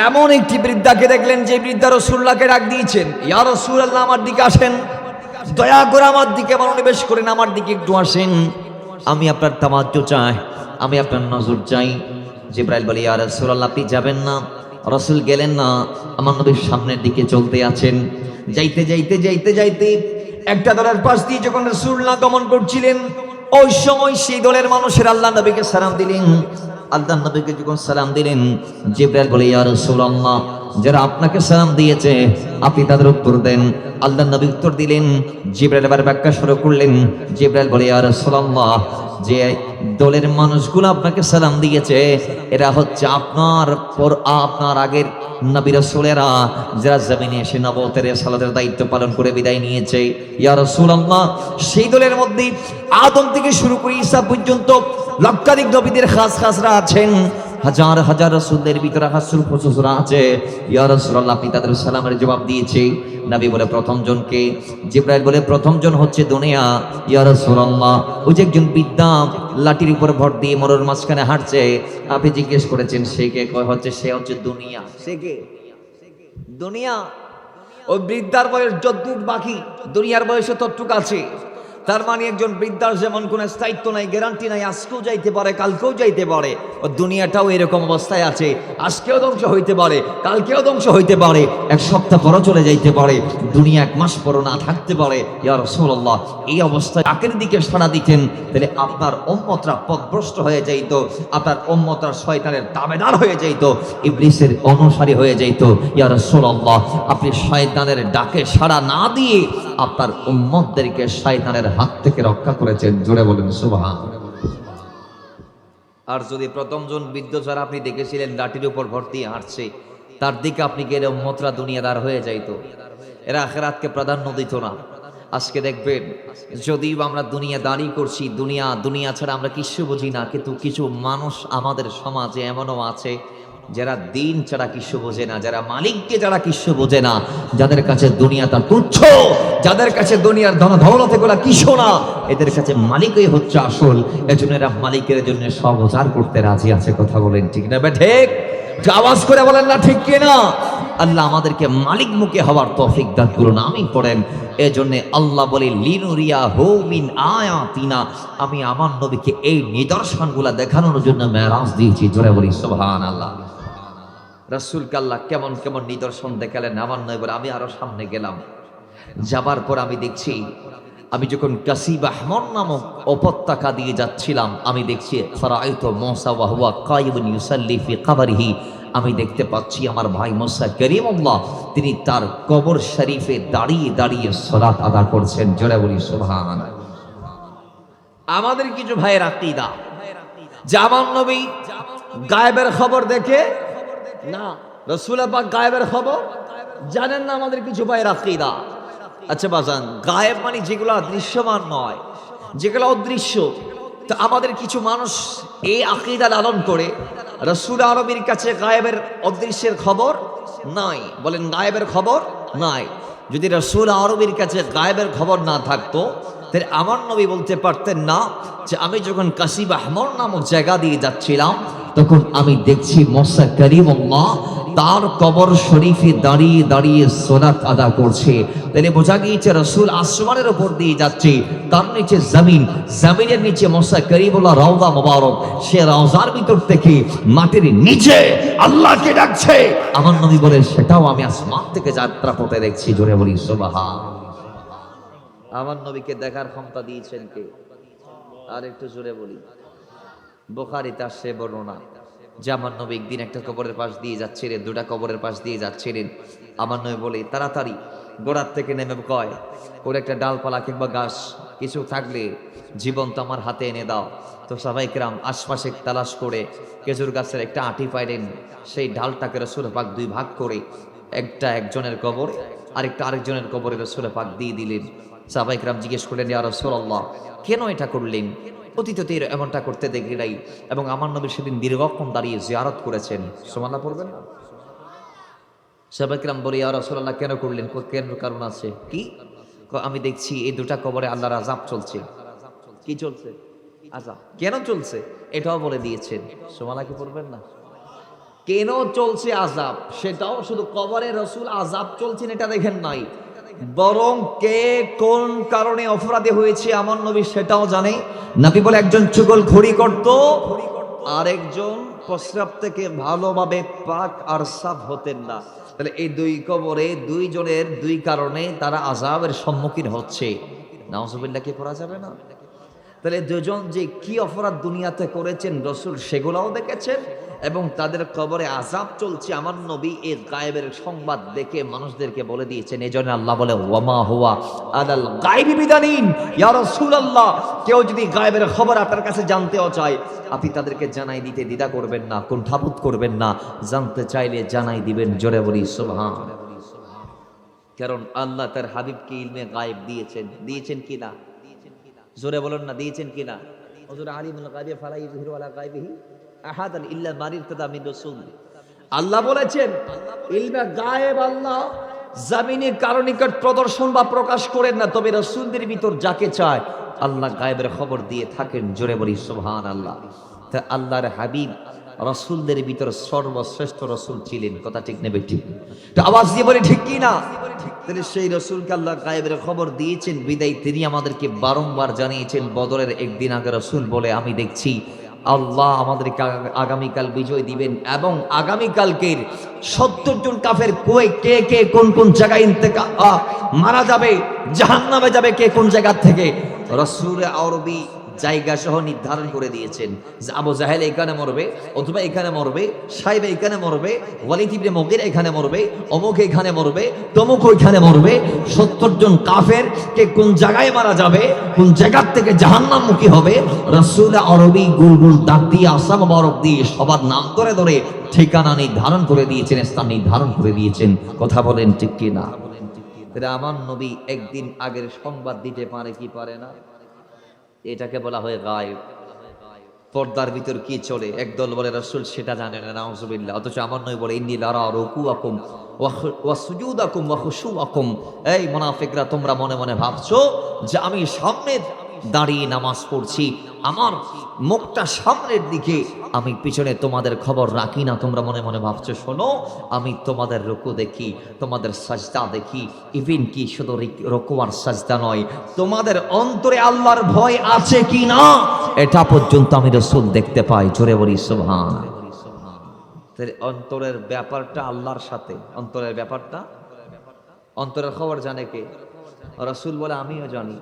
এমন একটি বৃদ্ধাকে দেখলেন, যে বৃদ্ধা রাসূলুল্লাহকে ডাক দিয়েছেন, ইয়া রাসূলুল্লাহ, আমার দিকে আসেন, দয়া করে আমার দিকে মনোনিবেশ করেন, আমার দিকে একটু আসেন, আমি আপনার তাওয়াজ্জু চাই, আমি আপনার নজর চাই। জিব্রাইল বলে, ইয়া রাসূলুল্লাহ, আপনি যাবেন না। রাসূল গেলেন না, আমার নবীর সামনের দিকে চলতে আছেন। যাইতে যাইতে যাইতে যাইতে একটা দলের পাশ দিয়ে যখন রাসূলুল্লাহ গমন করছিলেন, ওই সময় সেই দলের মানুষের আল্লাহ নবীকে সালাম দিলেন। আল্লাহ নবীকে যখন সালাম দিলেন, জিব্রাইল বলে, ইয়া রাসূলুল্লাহ, যারা আপনাকে সালাম দিয়েছে আপনি তাদের উত্তর দেন। আল্লাহ নবী উত্তর দিলেন। জিব্রাইল আবার ব্যাখ্যা শুরু করলেন। জিব্রাইল বলে, ইয়া রাসূলুল্লাহ, যে দলের মানুষগুলো আপনাকে সালাম দিয়েছে এরা হচ্ছে আপনার আগের নবী রাসূলেরা, যারা জমিনে এসে নবুয়তের রিসালাতের দায়িত্ব পালন করে বিদায় নিয়েছে। ইয়া রাসূলুল্লাহ, সেই দলের মধ্যে আদম থেকে শুরু করে ঈসা পর্যন্ত লক্ষাধিক নবীদের খাসরা আছেন, হাজার হাজার রাসূলদের ভিতরে রাসূল খুসুসরা আছে। ইয়া রাসূলুল্লাহ, আপনি তাদের সালামের জবাব দিয়েছে। নবী বলে, প্রথম জনকে? জিব্রাইল বলে, প্রথম জন হচ্ছে দুনিয়া। ইয়া রাসূলুল্লাহ, ওই যে একজন বৃদ্ধা লাঠির উপর ভর দিয়ে মরুর মাঝখানে হাঁটছে, আপনি জিজ্ঞেস করেছেন সে কে? কয় হচ্ছে সে হচ্ছে দুনিয়া। সে কে? দুনিয়া। ওই বৃদ্ধার বয়স যতটুক বাকি, দুনিয়ার বয়সে ততটুক আছে। তার মানে একজন বৃদ্ধার যেমন কোনো স্থায়িত্ব নাই, গ্যারান্টি নাই, আজকেও যাইতে পারে, কালকেও যাইতে পারে। ও দুনিয়াটাও এরকম অবস্থায় আছে, আজকেও ধ্বংস হইতে পারে, কালকেও ধ্বংস হইতে পারে, এক সপ্তাহ পরও চলে যাইতে পারে, দুনিয়া এক মাস পরও না থাকতে পারে। ইয়া রাসূলুল্লাহ, এই অবস্থায় কাকের দিকে সাড়া দিতেন, তাহলে আপনার উম্মতরা পথভ্রষ্ট হয়ে যাইত, আপনার উম্মতরা শয়তানের দাবেদার হয়ে যাইত, ইবলিসের অনুসারী হয়ে যাইত। ইয়া রাসূলুল্লাহ, আপনি শয়তানের ডাকে সাড়া না দিয়ে আপনার উম্মতদেরকে শয়তানের হাত থেকে রক্ষা করেছেন। জোরে বলেন সুবহান। আর যদি প্রথম জন বৃদ্ধ যারা আপনি দেখেছিলেন লাঠির উপর ভর্তি হাঁটছে, তার দিকে আপনি গেলে উম্মতরা দুনিয়াদার হয়ে যাইতো, এরা আখিরাতকে প্রাধান্য দিত না। আজকে দেখবেন, যদিও আমরা দুনিয়াদারি করছি, দুনিয়া ছাড়া আমরা কিছু বুঝি না, কিন্তু কিছু মানুষ আমাদের সমাজে এমনও আছে যারা দিন ছাড়া কিছু বোঝে না, যারা মালিককে যারা কিছু বোঝে না, যাদের কাছে দুনিয়াটা তুচ্ছ, যাদের কাছে দুনিয়ার ধন দৌলত এগুলা কিছু না, এদের কাছে মালিকই হচ্ছে আসল। এজন্য এরা মালিকের জন্য সব উজাড় করতে রাজি আছে। কথা বলেন ঠিক না? ঠিক আওয়াজ করে বলেন না ঠিক কিনা? আল্লাহ আমাদেরকে মালিক মুখে হওয়ার তৌফিক দান করুন, আমিন পড়েন। এজন্য আল্লাহ বলে, লিনুরিয়া হু মিন আয়াতিনা, আমি আমার নবীকে এই নিদর্শনগুলা দেখানোর জন্য মেরাজ দিয়েছি। জোরে বলি সুবহানাল্লাহ। রাসূলকে আল্লাহ কেমন কেমন নিদর্শন দেখালেন আমার নবী বলে, আমি আরো সামনে গেলাম। যাবার পর আমি দেখছি, আমি যখন কাসিব আহমর নামক উপত্যকা দিয়ে যাচ্ছিলাম, আমি দেখছি ফারাআইতু মূসা ওয়া হুয়া কায়িমুন ইউসাল্লি ফি কবরিহি, আমি দেখতে পাচ্ছি আমার ভাই মুসা কারীমুল্লাহ তিনি তার কবর শরীফে দাঁড়িয়ে দাঁড়িয়ে সালাত আদা করছেন। জোরে বলি সুবহানাল্লাহ। আমাদের কিছু ভাইয়ের আকীদা যে আমার নবী গায়েবের খবর দেখে না, রাসূল পাক গায়েবের খবর জানেন না, আমাদের কিছু ভাইয়ের আকীদা। আচ্ছা বাজান, গায়েব মানে যেগুলো দৃশ্যমান নয়, যেগুলো অদৃশ্য। তো আমাদের কিছু মানুষ এই আকীদা লালন করে, রাসূল আরবীর কাছে গায়েবের অদৃশ্যের খবর নাই। বলেন গায়েবের খবর নাই। যদি রাসূল আরবীর কাছে গায়েবের খবর না থাকতো, তাহলে আমার নবী বলতে পারতেন না যে আমি যখন কাসিব আহমর নামক জায়গা দিয়ে যাচ্ছিলাম, তখন আমি দেখছি মুসা কারীমুল্লাহ তার কবর শরীফে দাঁড়িয়ে দাঁড়িয়ে সালাত আদা করছে। তাহলে বোঝা গিয়েছে রাসূল আসমানের উপর দিয়ে যাচ্ছে, তার নিচে জমিন, জমিনের নিচে মুসা কারীমুল্লাহ রওজা মুবারক, সে রওজার ভিতর থেকে মাটির নিচে আল্লাহকে ডাকছে। আমার নবী বলে, সেটাও আমি আসমান থেকে যাত্রা পথে দেখছি। জোরে বলি সুবহান। আমার নবীকে দেখার ক্ষমতা দিয়েছেন কে? আর একটু জোরে বলি। বুখারীতে আসছে বর্ণনা যে আমার নবী একদিন একটা কবরের পাশ দিয়ে যাচ্ছিলেন, দুটা কবরের পাশ দিয়ে যাচ্ছিলেন। আমার নবী বলে, তাড়াতাড়ি গোড়ার থেকে নেমে কয় ওর একটা ডালপালা কিংবা গাছ কিছু থাকলে জীবন্ত আমার হাতে এনে দাও। তো সাহাবায়ে-কেরাম আশপাশে তালাশ করে খেজুর গাছের একটা আঁটি পাইলেন, সেই ডালটাকে রাসূল পাক দুই ভাগ করে একটা একজনের কবর আরেকটা আরেকজনের কবরে রাসূল পাক দিয়ে দিলেন। সাহাবায়ে-কেরাম জিজ্ঞেস করলেন, ইয়া রাসূলুল্লাহ, কেন এটা করলেন? অতীতে এমনটা করতে দেখি নাই, এবং আমার নবী সেদিন দীর্ঘক্ষণ দাঁড়িয়ে জিয়ারত করেছেন। সুবহানাল্লাহ পড়বেন না? সাহাবায়ে-কেরাম বলে, ইয়া রাসূলুল্লাহ, কেন করলেন? কেন কারণ আছে কি? আমি দেখছি এই দুটা কবরে আল্লাহর আযাব চলছে। কি চলছে? আযাব। কেন চলছে এটাও বলে দিয়েছেন। সুবহানাল্লাহ কি পড়বেন না? কেন চলছে আযাব সেটাও, শুধু কবরে রাসূল আযাব চলছেন এটা দেখেন নাই, বরং কে কোন কারণে অপরাধী হয়েছে আমার নবী সেটাও জানে। নবী বলে একজন চুগলখড়ি করত, আরেকজন প্রস্রাব থেকে ভালোভাবে পাক আর সাফ হতেন না। তাহলে এই দুই কবরে দুইজনের দুই কারণে তারা আযাবের সম্মুখীন হচ্ছে। নাউজুবিল্লাহ কি পড়া যাবে না? তাহলে দুজন যে কি অপরাধ দুনিয়াতে করেছেন রাসূল সেগুলোও দেখেছেন, এবং তাদের কবরে আযাব চলছে আমার নবী এই গায়েবের সংবাদ দেখে মানুষদেরকে বলে দিয়েছেন। এজন্য আল্লাহ বলে, ওয়ামা হুয়া আলাল গায়বি বিদানিন, ইয়া রাসূলুল্লাহ, কেউ যদি গায়েবের খবর আপনার কাছে জানতেও চায় আপনি তাদেরকে জানাই দিতে দ্বিধা করবেন না, কুণ্ঠাবোধ করবেন না, জানতে চাইলে জানাই দিবেন। জোরে বলি সুবহান। কারণ আল্লাহ তার হাবিবকে ইলমে গায়েব দিয়েছেন কিনা? জোরে বলেন না, দিয়েছেন কিনা? হুজুর আলিমুল গায়বি ফালা ইযহিরু আলা গায়বিহি আহাদান ইল্লা মান ইরতাদা মিন রাসূল। আল্লাহ বলেছেন ইলমে গায়েব আল্লাহ জমিনে কারো নিকট প্রদর্শন বা প্রকাশ করেন না, তবে রাসূলদের ভিতর যাকে চায় আল্লাহ গায়েবের খবর দিয়ে থাকেন। জোরে বলি সুবহানাল্লাহ। তা আল্লাহর হাবিব রাসূলদের ভিতর সর্বশ্রেষ্ঠ রাসূল ছিলেন। কথা ঠিক নেবে? ঠিক। তো আওয়াজ দিয়ে বলি ঠিক কি না? তাহলে সেই রাসূলকে আল্লাহ গায়েবের খবর দিয়েছেন বিদায় তিনি আমাদেরকে বারংবার জানিয়েছেন। বদরের একদিন আগে রাসূল বলে, আমি দেখছি আল্লাহ আমাদেরকে আগামীকাল বিজয় দিবেন, এবং আগামীকালকের 70 জন কাফের কে কে কোন কোন জায়গায় মারা যাবে, জাহান্নামে যাবে কে কোন জায়গা থেকে, রাসূল আরবি জায়গা সহ নির্ধারণ করে দিয়েছেন যে আবু জাহেল এখানে মরবে, অথবা এখানে মরবে, সাইবা এখানে মরবে, ওয়ালিদ ইবনে মুগীরা এখানে মরবে, অমুক এখানে মরবে, তমুক ওইখানে মরবে। 70 জন কাফের কে কোন জায়গায় মারা যাবে, কোন জায়গা থেকে জাহান্নামমুখী হবে, রাসূল আরবি গুল গুল দাগ দিয়ে আসা মোবারক দিয়ে সবার নাম ধরে ধরে ঠিকানা নির্ধারণ করে দিয়েছেন, স্থান নির্ধারণ করে দিয়েছেন। কথা বলেন ঠিক কি না? আমার নবী একদিন আগের সংবাদ দিতে পারে কি পারে না? এটাকে বলা হয় গায়েব। পর্দার ভিতর কি চলে একদল বলে রাসূল সেটা জানে না, নাউজুবিল্লাহ। অথচ আমার নবী বলে, ইন্নী লারা রুকুআকুম ওয়া সুজুদাকুম ওয়া খুশুআকুম। এই মুনাফিকরা, তোমরা মনে মনে ভাবছো যে আমি সামনে দাঁড়িয়ে নামাজ পড়ছি, আমার মুখটা সামনের দিকে, আমি পিছনে তোমাদের খবর রাখি না। তোমরা মনে মনে ভাবছো। শোনো, আমি তোমাদের রুকু দেখি, তোমাদের সাজদা দেখি, ইভেন কি শুধু রুকু আর সাজদা নয়, তোমাদের অন্তরে আল্লাহর ভয় আছে কি না এটা পর্যন্ত আমি রাসূল দেখতে পাই। জোরে বলি সুবহান। তাহলে অন্তরের ব্যাপারটা আল্লাহর সাথে, অন্তরের ব্যাপারটা, অন্তরের খবর জানে কে? রাসূল বলে আমিও জানি,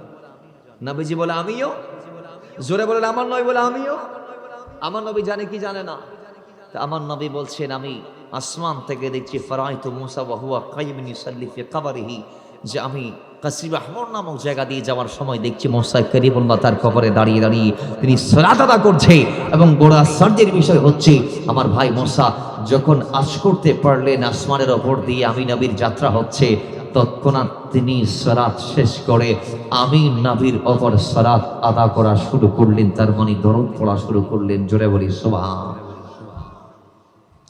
নবীজি বলে আমিও, জোরে বলেন আমার নবী বলে আমিও। আমার নবী জানে কি জানে না? আমার নবী বলছেন, আমি আসমান থেকে দেখছি ফারাইতু মূসা ওয়া হুয়া কাইয়ুম ইউসাল্লি ফি কবরিহি, যে আমি কাসিব আহমর নামক জায়গা দিয়ে যাওয়ার সময় দেখছি মূসা কারীমুল্লাহ তার কবরে দাঁড়িয়ে দাঁড়িয়ে তিনি সালাত আদা করছে। এবং বড় আশ্চর্যের বিষয় হচ্ছে, আমার ভাই মূসা যখন আশ করতে পারলেন আসমানের ওপর দিয়ে আমি নবীর যাত্রা হচ্ছে, তৎক্ষণাৎ তিনি সালাত শেষ করে আমি নবীর ওপর সালাত আদা করা শুরু করলেন, তার মানে দরুদ পড়া শুরু করলেন। জোরে বলি সুবহান।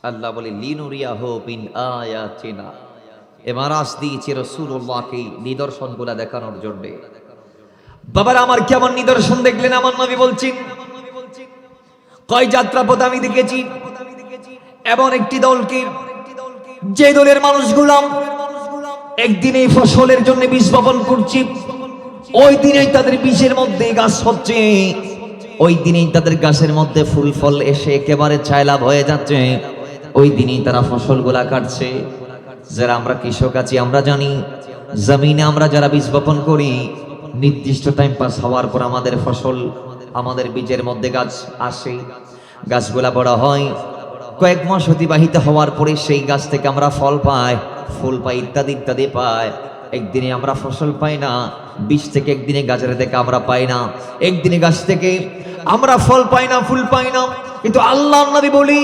আল্লাহ বলে, লিনুরিয়াহু মিন আয়াতিনা, এমারাজ দিয়েছে রাসূলুল্লাহকে নিদর্শনগুলো দেখানোর জন্য। বাবার আমার কেমন নিদর্শন দেখলেন? আমার নবী বলছেন, কয় যাত্রাপথ আমি দেখেছি, এমন একটি দলকে, যে দলের মানুষগুলো একদিন এই ফসলের জন্য বীজ বপন করছি, ওই দিনেই তাদের বীজের মধ্যে গাছ হচ্ছে, ওই দিনেই তাদের গাছের মধ্যে ফুল ফল এসে একেবারে ছায়লাভ হয়ে যাচ্ছে, ওই দিনেই তারা ফসলগুলা কাটছে। যারা আমরা কৃষক আছি আমরা জানি, জমিনে আমরা যারা বীজ বপন করি, নির্দিষ্ট টাইম পাস হওয়ার পর আমাদের ফসল, আমাদের বীজের মধ্যে গাছ আসে, গাছগুলা বড় হয়, কয়েক মাস অতিবাহিত হওয়ার পরে সেই গাছ থেকে আমরা ফল পাই, ফুল পাই, ইত্যাদি ইত্যাদি পাই। একদিনে আমরা ফসল পাই না, বীজ থেকে একদিনে গাছের থেকে আমরা পাই না, একদিনে গাছ থেকে আমরা ফল পাই না, ফুল পাই না। কিন্তু আল্লাহর নবী বলি,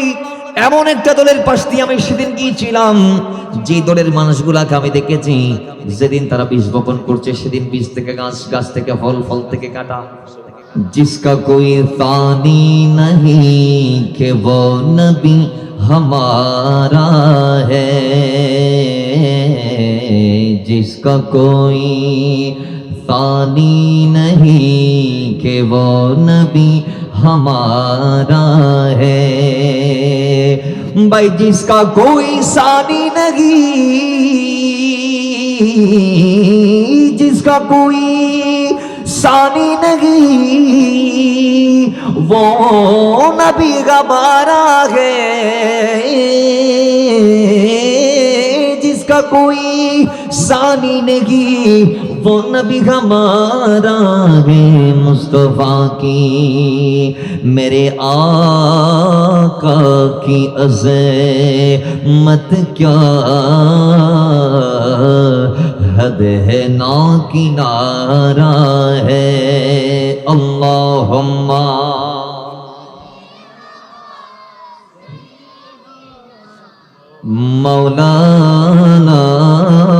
এমন একটা দলের পাশ দিয়ে আমি সেদিন গিয়েছিলাম, যে দলের মানুষগুলাকে আমি দেখেছি যেদিন তারা বীজ বপন করছে সেদিন বীজ থেকে গাছ, গাছ থেকে ফল, ফল থেকে কাটা। जिसका कोई तानी नहीं कि वो नबी हमारा है, जिसका कोई तानी नहीं कि वो नबी हमारा है। भाई जिसका कोई सानी नहीं, जिसका कोई सानी नहीं, वो नबी हमारा है। जिसका कोई सानी नहीं, वो नबी हमारा है। मुस्तफा की मेरे आका की अज़मत क्या हद है ना किनारा है। अल्लाहुम्मा मौलाना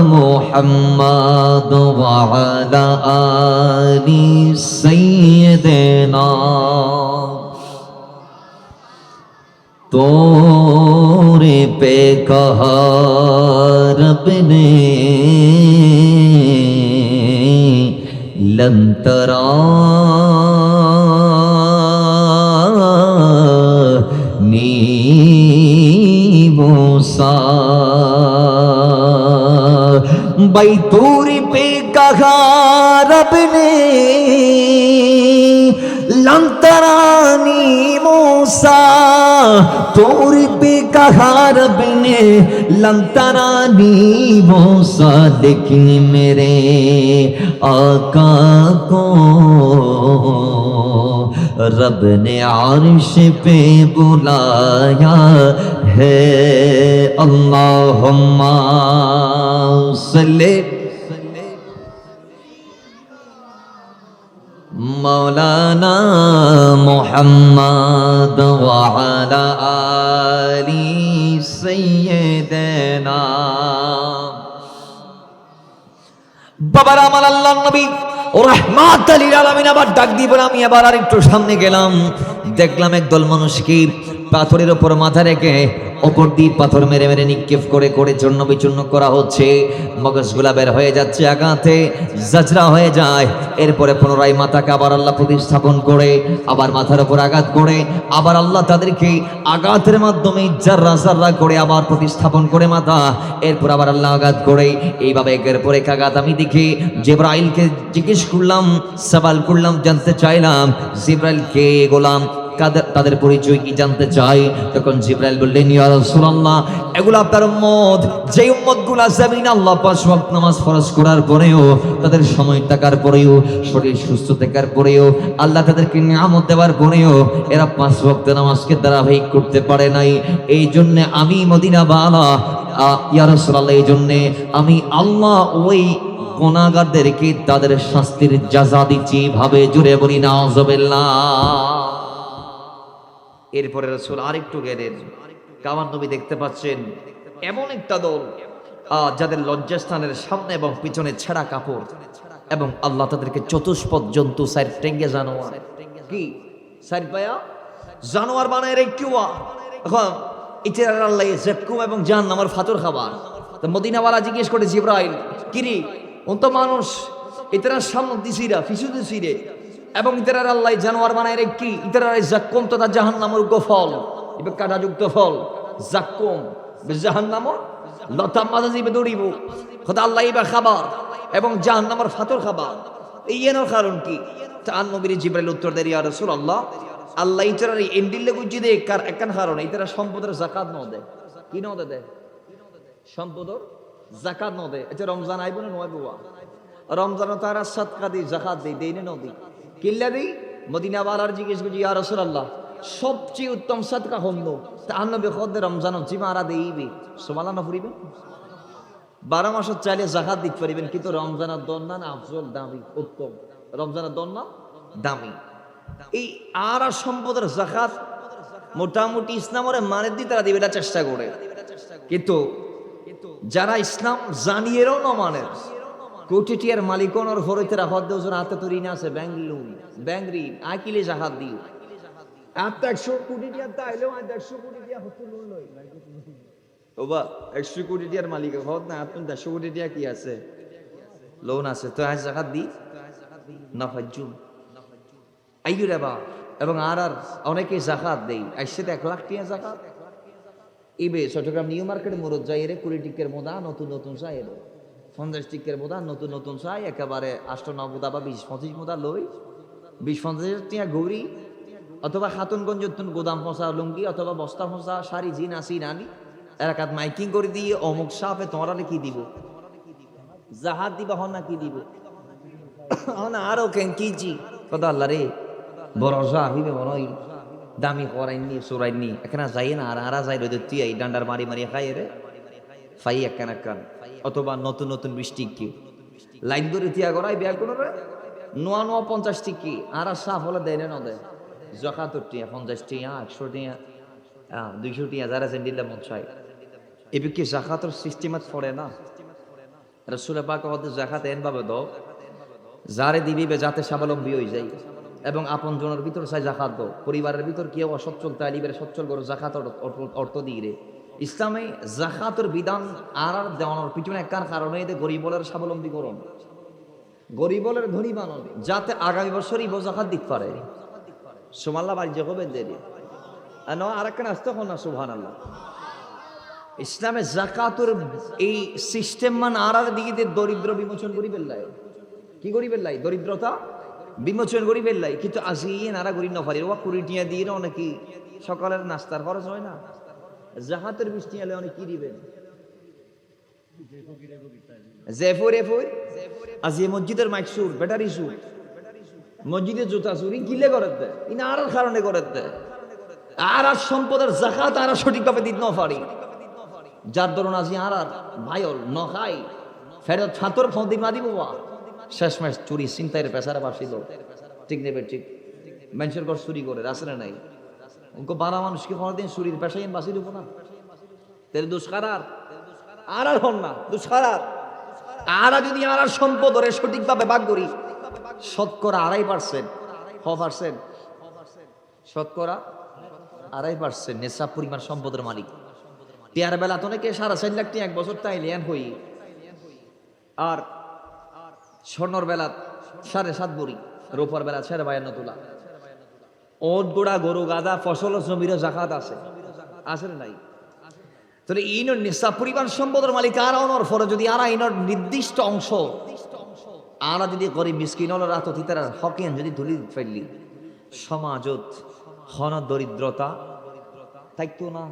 मुहम्मद व अला आलि सय्यिदना। तोरे पे कहा रब ने लन तरानी मूसा। भाई तोरे पे कहा रब ने लन तरानी मूसा। तोरे पे कहा रब ने लन तरानी मूसा। लेकिन मेरे आका को रब ने अर्श पे बुलाया है। अल्लाहुम्मा सल्ले मौलाना मुहम्मद व अला आलि सय्यिदना। বাবার আমার আল্লাহর নবী ও রাহমাতুল লিল আলামিন আবার ডাক দিব। আমি আবার আরেকটু সামনে গেলাম, দেখলাম একদল মানুষকে পাথরের উপর মাথা রেখে ওপর দিয়ে পাথর মেরে মেরে নিক্ষেপ করে করে চূর্ণ বিচূর্ণ করা হচ্ছে। মগজগুলা বের হয়ে যাচ্ছে, আঘাতে জাজরা হয়ে যায়। এরপরে পুনরায় মাথাকে আবার আল্লাহ প্রতিস্থাপন করে, আবার মাথার উপর আঘাত করে, আবার আল্লাহ তাদেরকে আঘাতের মাধ্যমে জাররা জাররা করে আবার প্রতিস্থাপন করে মাথা। এরপর আবার আল্লাহ আঘাত করে, এইভাবে একের পর এক আঘাত। আমি দেখি জিবরাইলকে জিজ্ঞেস করলাম, সওয়াল করলাম, জানতে চাইলাম জিবরাইল কে, গোলাম তাদের পরিচয় কি জানতে চাই। তখন জিবরাইল বললেন, ইয়া রাসূলুল্লাহ, এগুলো আপনার উম্মত, যে উম্মতগুলো জমিন আল্লাহ পাঁচ ওয়াক্ত নামাজ ফরজ করার পরেও, তাদের সময় থাকার পরেও, শরীর সুস্থ থাকার পরেও, আল্লাহ তাদেরকে নিয়ামত দেওয়ার পরেও এরা পাঁচ ওয়াক্ত নামাজকে ধারাবাহিক করতে পারে নাই। এই জন্য আমি মদিনা বালা, ইয়া রাসূলুল্লাহ, এই জন্য আমি আল্লাহ ওই গুনাহগারদেরকে তাদের শাস্তির জাযা দিচ্ছি। ভাবে জুড়ে বলি নাউযুবিল্লাহ। এরপরে রাসূল আরেকটু গেলেন, কামান নবী দেখতে পাচ্ছেন এমন একটা দল যাদের লজ্জাস্থানের সামনে এবং পিছনে ছেঁড়া কাপড়, এবং আল্লাহ তাদেরকে চতুষ্পদ জন্তু, সাইর টেঙ্গে জানোয়ার, কি সাইর পায়া জানোয়ার বানায় রেখুয়া। এখন ইতার আল্লাহ জাক্কুম এবং জাহান্নামের ফাতর খাবার। তো মদিনাওয়ালা জিজ্ঞেস করে, জিবরাইল কিরি ও তো মানুষ, ইতারা সামনে দিছিরা পিছু দিছিরে, এবং ইতারার আল্লাহ জানোয়ার বানায় রেখি, ইতারার জাক্কুম তো তার জাহান্নামের গোফল, এবার কাটাযুক্ত ফল জাক্কুম জাহান্নামর লতা মাঝে যাবে দৌড়িব। খোদা আল্লাহ এবার খাবার এবং জাহান্নামের ফাতর খাবার। এই এর কারণ কি? তা নবীর জিবরাইল উত্তর দেয়, ইয়া রাসূলুল্লাহ, আল্লাহ ইতারার এন্ডিলে গুজি দে কার একখান কারণ, ইতারা সম্পদের যাকাত ন দেয়। কি ন দেয়? সম্পদের যাকাত ন দেয়। আচ্ছা রমজান আইব না নয় বাবা? রমজানও তারা সাদকা দিই, যাকাত দেই, দেই না নদী কিল্লা দিই। মদিনা ওয়ালার জিজ্ঞেস করছি, ইয়া রাসূলুল্লাহ, সবচেয়ে উত্তম সাদকা হন্য তা নবী খোদ রমজান জিমারা দেইবি সুবহানাল্লাহ ফুরিবে। 12 মাসের চাইলে জাকাত দিতে পারিবেন, কিন্তু রমজানের দন্নান আফজল, দামি, উত্তম। রমজানের দন্না দামি। এই আর সম্পদের জাকাত মোটামুটি ইসলামের মানে দিয়ে তারা দিবে, এটা চেষ্টা করে। কিন্তু যারা ইসলাম জানিয়েও ন মানে, কোটি টিয়ার মালিকনের ভরতে রাখত দেওয়ার হাতে তো ঋণ আছে, ব্যাংক লোন, ব্যাংক ঋণ, আকিলে জাকাত দিও। আর তো 100 কোটি টিয়ার তাইলেও 150 কোটি টিয়া হতো লোন লই। ও বা 100 কোটি টিয়ার মালিক হত না, আপনি 150 কোটি টিয়া কি আছে, লোন আছে, তো আজ জাকাত দি না ফাজুম আইয়ুরে বা। এবং আর অনেকে জাকাত দেই, আইসে 1 লাখ টিয়া জাকাত। ইবে চট্টগ্রাম নিউ মার্কেট মোড়ত যাই রে 20 টিকের মোদা নতুন নতুন চাই, 50 টিকের মোদা নতুন নতুন চাই, একেবারে 8-9 মোদা বা 20-25 মোদা লই, 20-25 টিয়া গৌরী, অথবা খাতুনগঞ্জ গোদাম ফসা লুঙ্গি, অথবা বস্তা ফসা শাড়ি, জিন আসি নানি এলাকাত মাইকিং করে দিয়ে অমুক সাপে তোমারা কি দিব, জাহাজ দিবা হন না কি দিব, হন আরো কেন কি জি কথা আল্লাহ রে বড় সাহিবে বড়ই দামি করাইনি সুরাইনি, এখানে যাই না, আর আরা যাই রোদ তুই এই ডান্ডার মারি মারি খাই রে ফাই একখান একখান। অথবা নতুন নতুন বৃষ্টি কি লাইন ধরে তিয়া করাই বিয়া কোনো রে নোয়া নোয়া 50 টিকি, আর সাফ হলে দেয় না দেয়, জকাতুর টিয়া 50 টিয়া 100 টিয়া 200 টিয়া যারা যেন দিলে মন চাই। এবার কি জাকাতের সিস্টেমত পড়ে না? রাসূল পাক আমাদের জাকাত এন ভাবে দাও যারে দিবি যাতে স্বাবলম্বী হয়ে যায়, এবং আপন জনের ভিতর চাই জাকাত দাও। পরিবারের ভিতর কেউ অসচ্ছল তালিবের সচ্ছল করো, জাকাত অর্থ দিয়ে রে। ইসলামে জাকাতের বিধান আর দেওয়ানোর পিছনে একখান কারণে এদের গরিবলের স্বাবলম্বী করুন, গরিবলের ধনী বানান, যাতে আগামী বছরই জাকাত দিতে পারে। সুবহানাল্লাহ বাড়ি যে হবে দেরি আর একখান আসতে হন না, সুবহানাল্লাহ। ইসলামে জাকাতের এই সিস্টেম মান আর দিকে দরিদ্র বিমোচন করি ফেললাই, কি করি ফেললাই, দরিদ্রতা বিমোচন করি ফেললাই। কিন্তু আজিয়ে নারা করি না পারি, ও 20 টিয়া দিয়ে অনেকে সকালের নাস্তার খরচ হয় না, জাকাতের 20 টিয়া অনেক কি দিবেন, জেফুর এফুর আজি মসজিদের মাইক সুর, ব্যাটারি সুর, মসজিদের জুতা চুরি গিলে করে দেয়, ইনা আর কারণে করে দেয়। আর সম্পদের জাকাত আর সঠিকভাবে দিতে না পারি, যার ধরুন আজি আর ভাইল ন খাই ফেরত ছাতর ফদি মাদি বাবা শেষ মাস চুরি চিন্তায় পেশারে বাসিল, ঠিক নেবে ঠিক মানুষের ঘর চুরি করে রাসলে নাই, উনকো 12 মানুষকে কোনোদিন চুরির পেশায় বাঁচি দেবো না, তেরে দুষ্কারার আর হন না, দুষ্কারার আর যদি আর সম্পদ ওরে সঠিকভাবে ভাগ করি, শতকরা 2.5%, 6%, শতকরা 2.5% নেশা পরিমাণ সম্পদের মালিক। টিয়ার বেলা তো নাকি 4.5 লাখ টিয়া 1 বছর তাইলে এন হই, আর স্বর্ণর বেলা 7.5 বড়ি, রূপার বেলা 52 তোলা। ওর গোড়া গরু গাদা ফসল জমিরও জাকাত আছে, আছে নাই? তাহলে ইনর নেশা পরিমাণ সম্পদের মালিক আর অনর ফলে যদি আর ইনর নির্দিষ্ট অংশ আর যদি গরিব মিসকিন হল রাত অতীতার হকেন যদি ধুলি ফেললি, সমাজত হন দরিদ্রতা থাকতো না,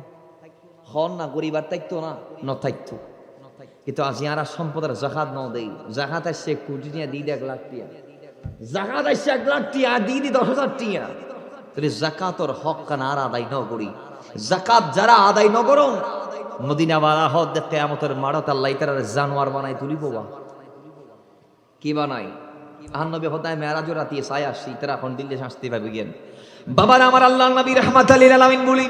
হন না গরিবার থাকতো না, ন থাকতো। কিন্তু আজি আর সম্পদের জাকাত ন দেই, জাকাত আসছে 1 কোটি টিয়া দিই 1 লাখ টিয়া, জাকাত আসছে 1 লাখ টিয়া দিই 10,000 টিয়া। তাহলে জাকাতর হক কান আর আদায় ন করি, জাকাত যারা আদায় ন করুন মদিনা ওয়ালা হদ কিয়ামতের মাড়ত আল্লাহ তাআলা জানোয়ার বানাই তুলিব। বা কি বানাই? আহান নবী হদায় মেরাজের রাতে সায় আসছি, তারা এখন দিল্লি শাস্তি পাবে গেন। বাবার আমার আল্লাহর নবী রাহমাতাল লিল আলামিন বলি,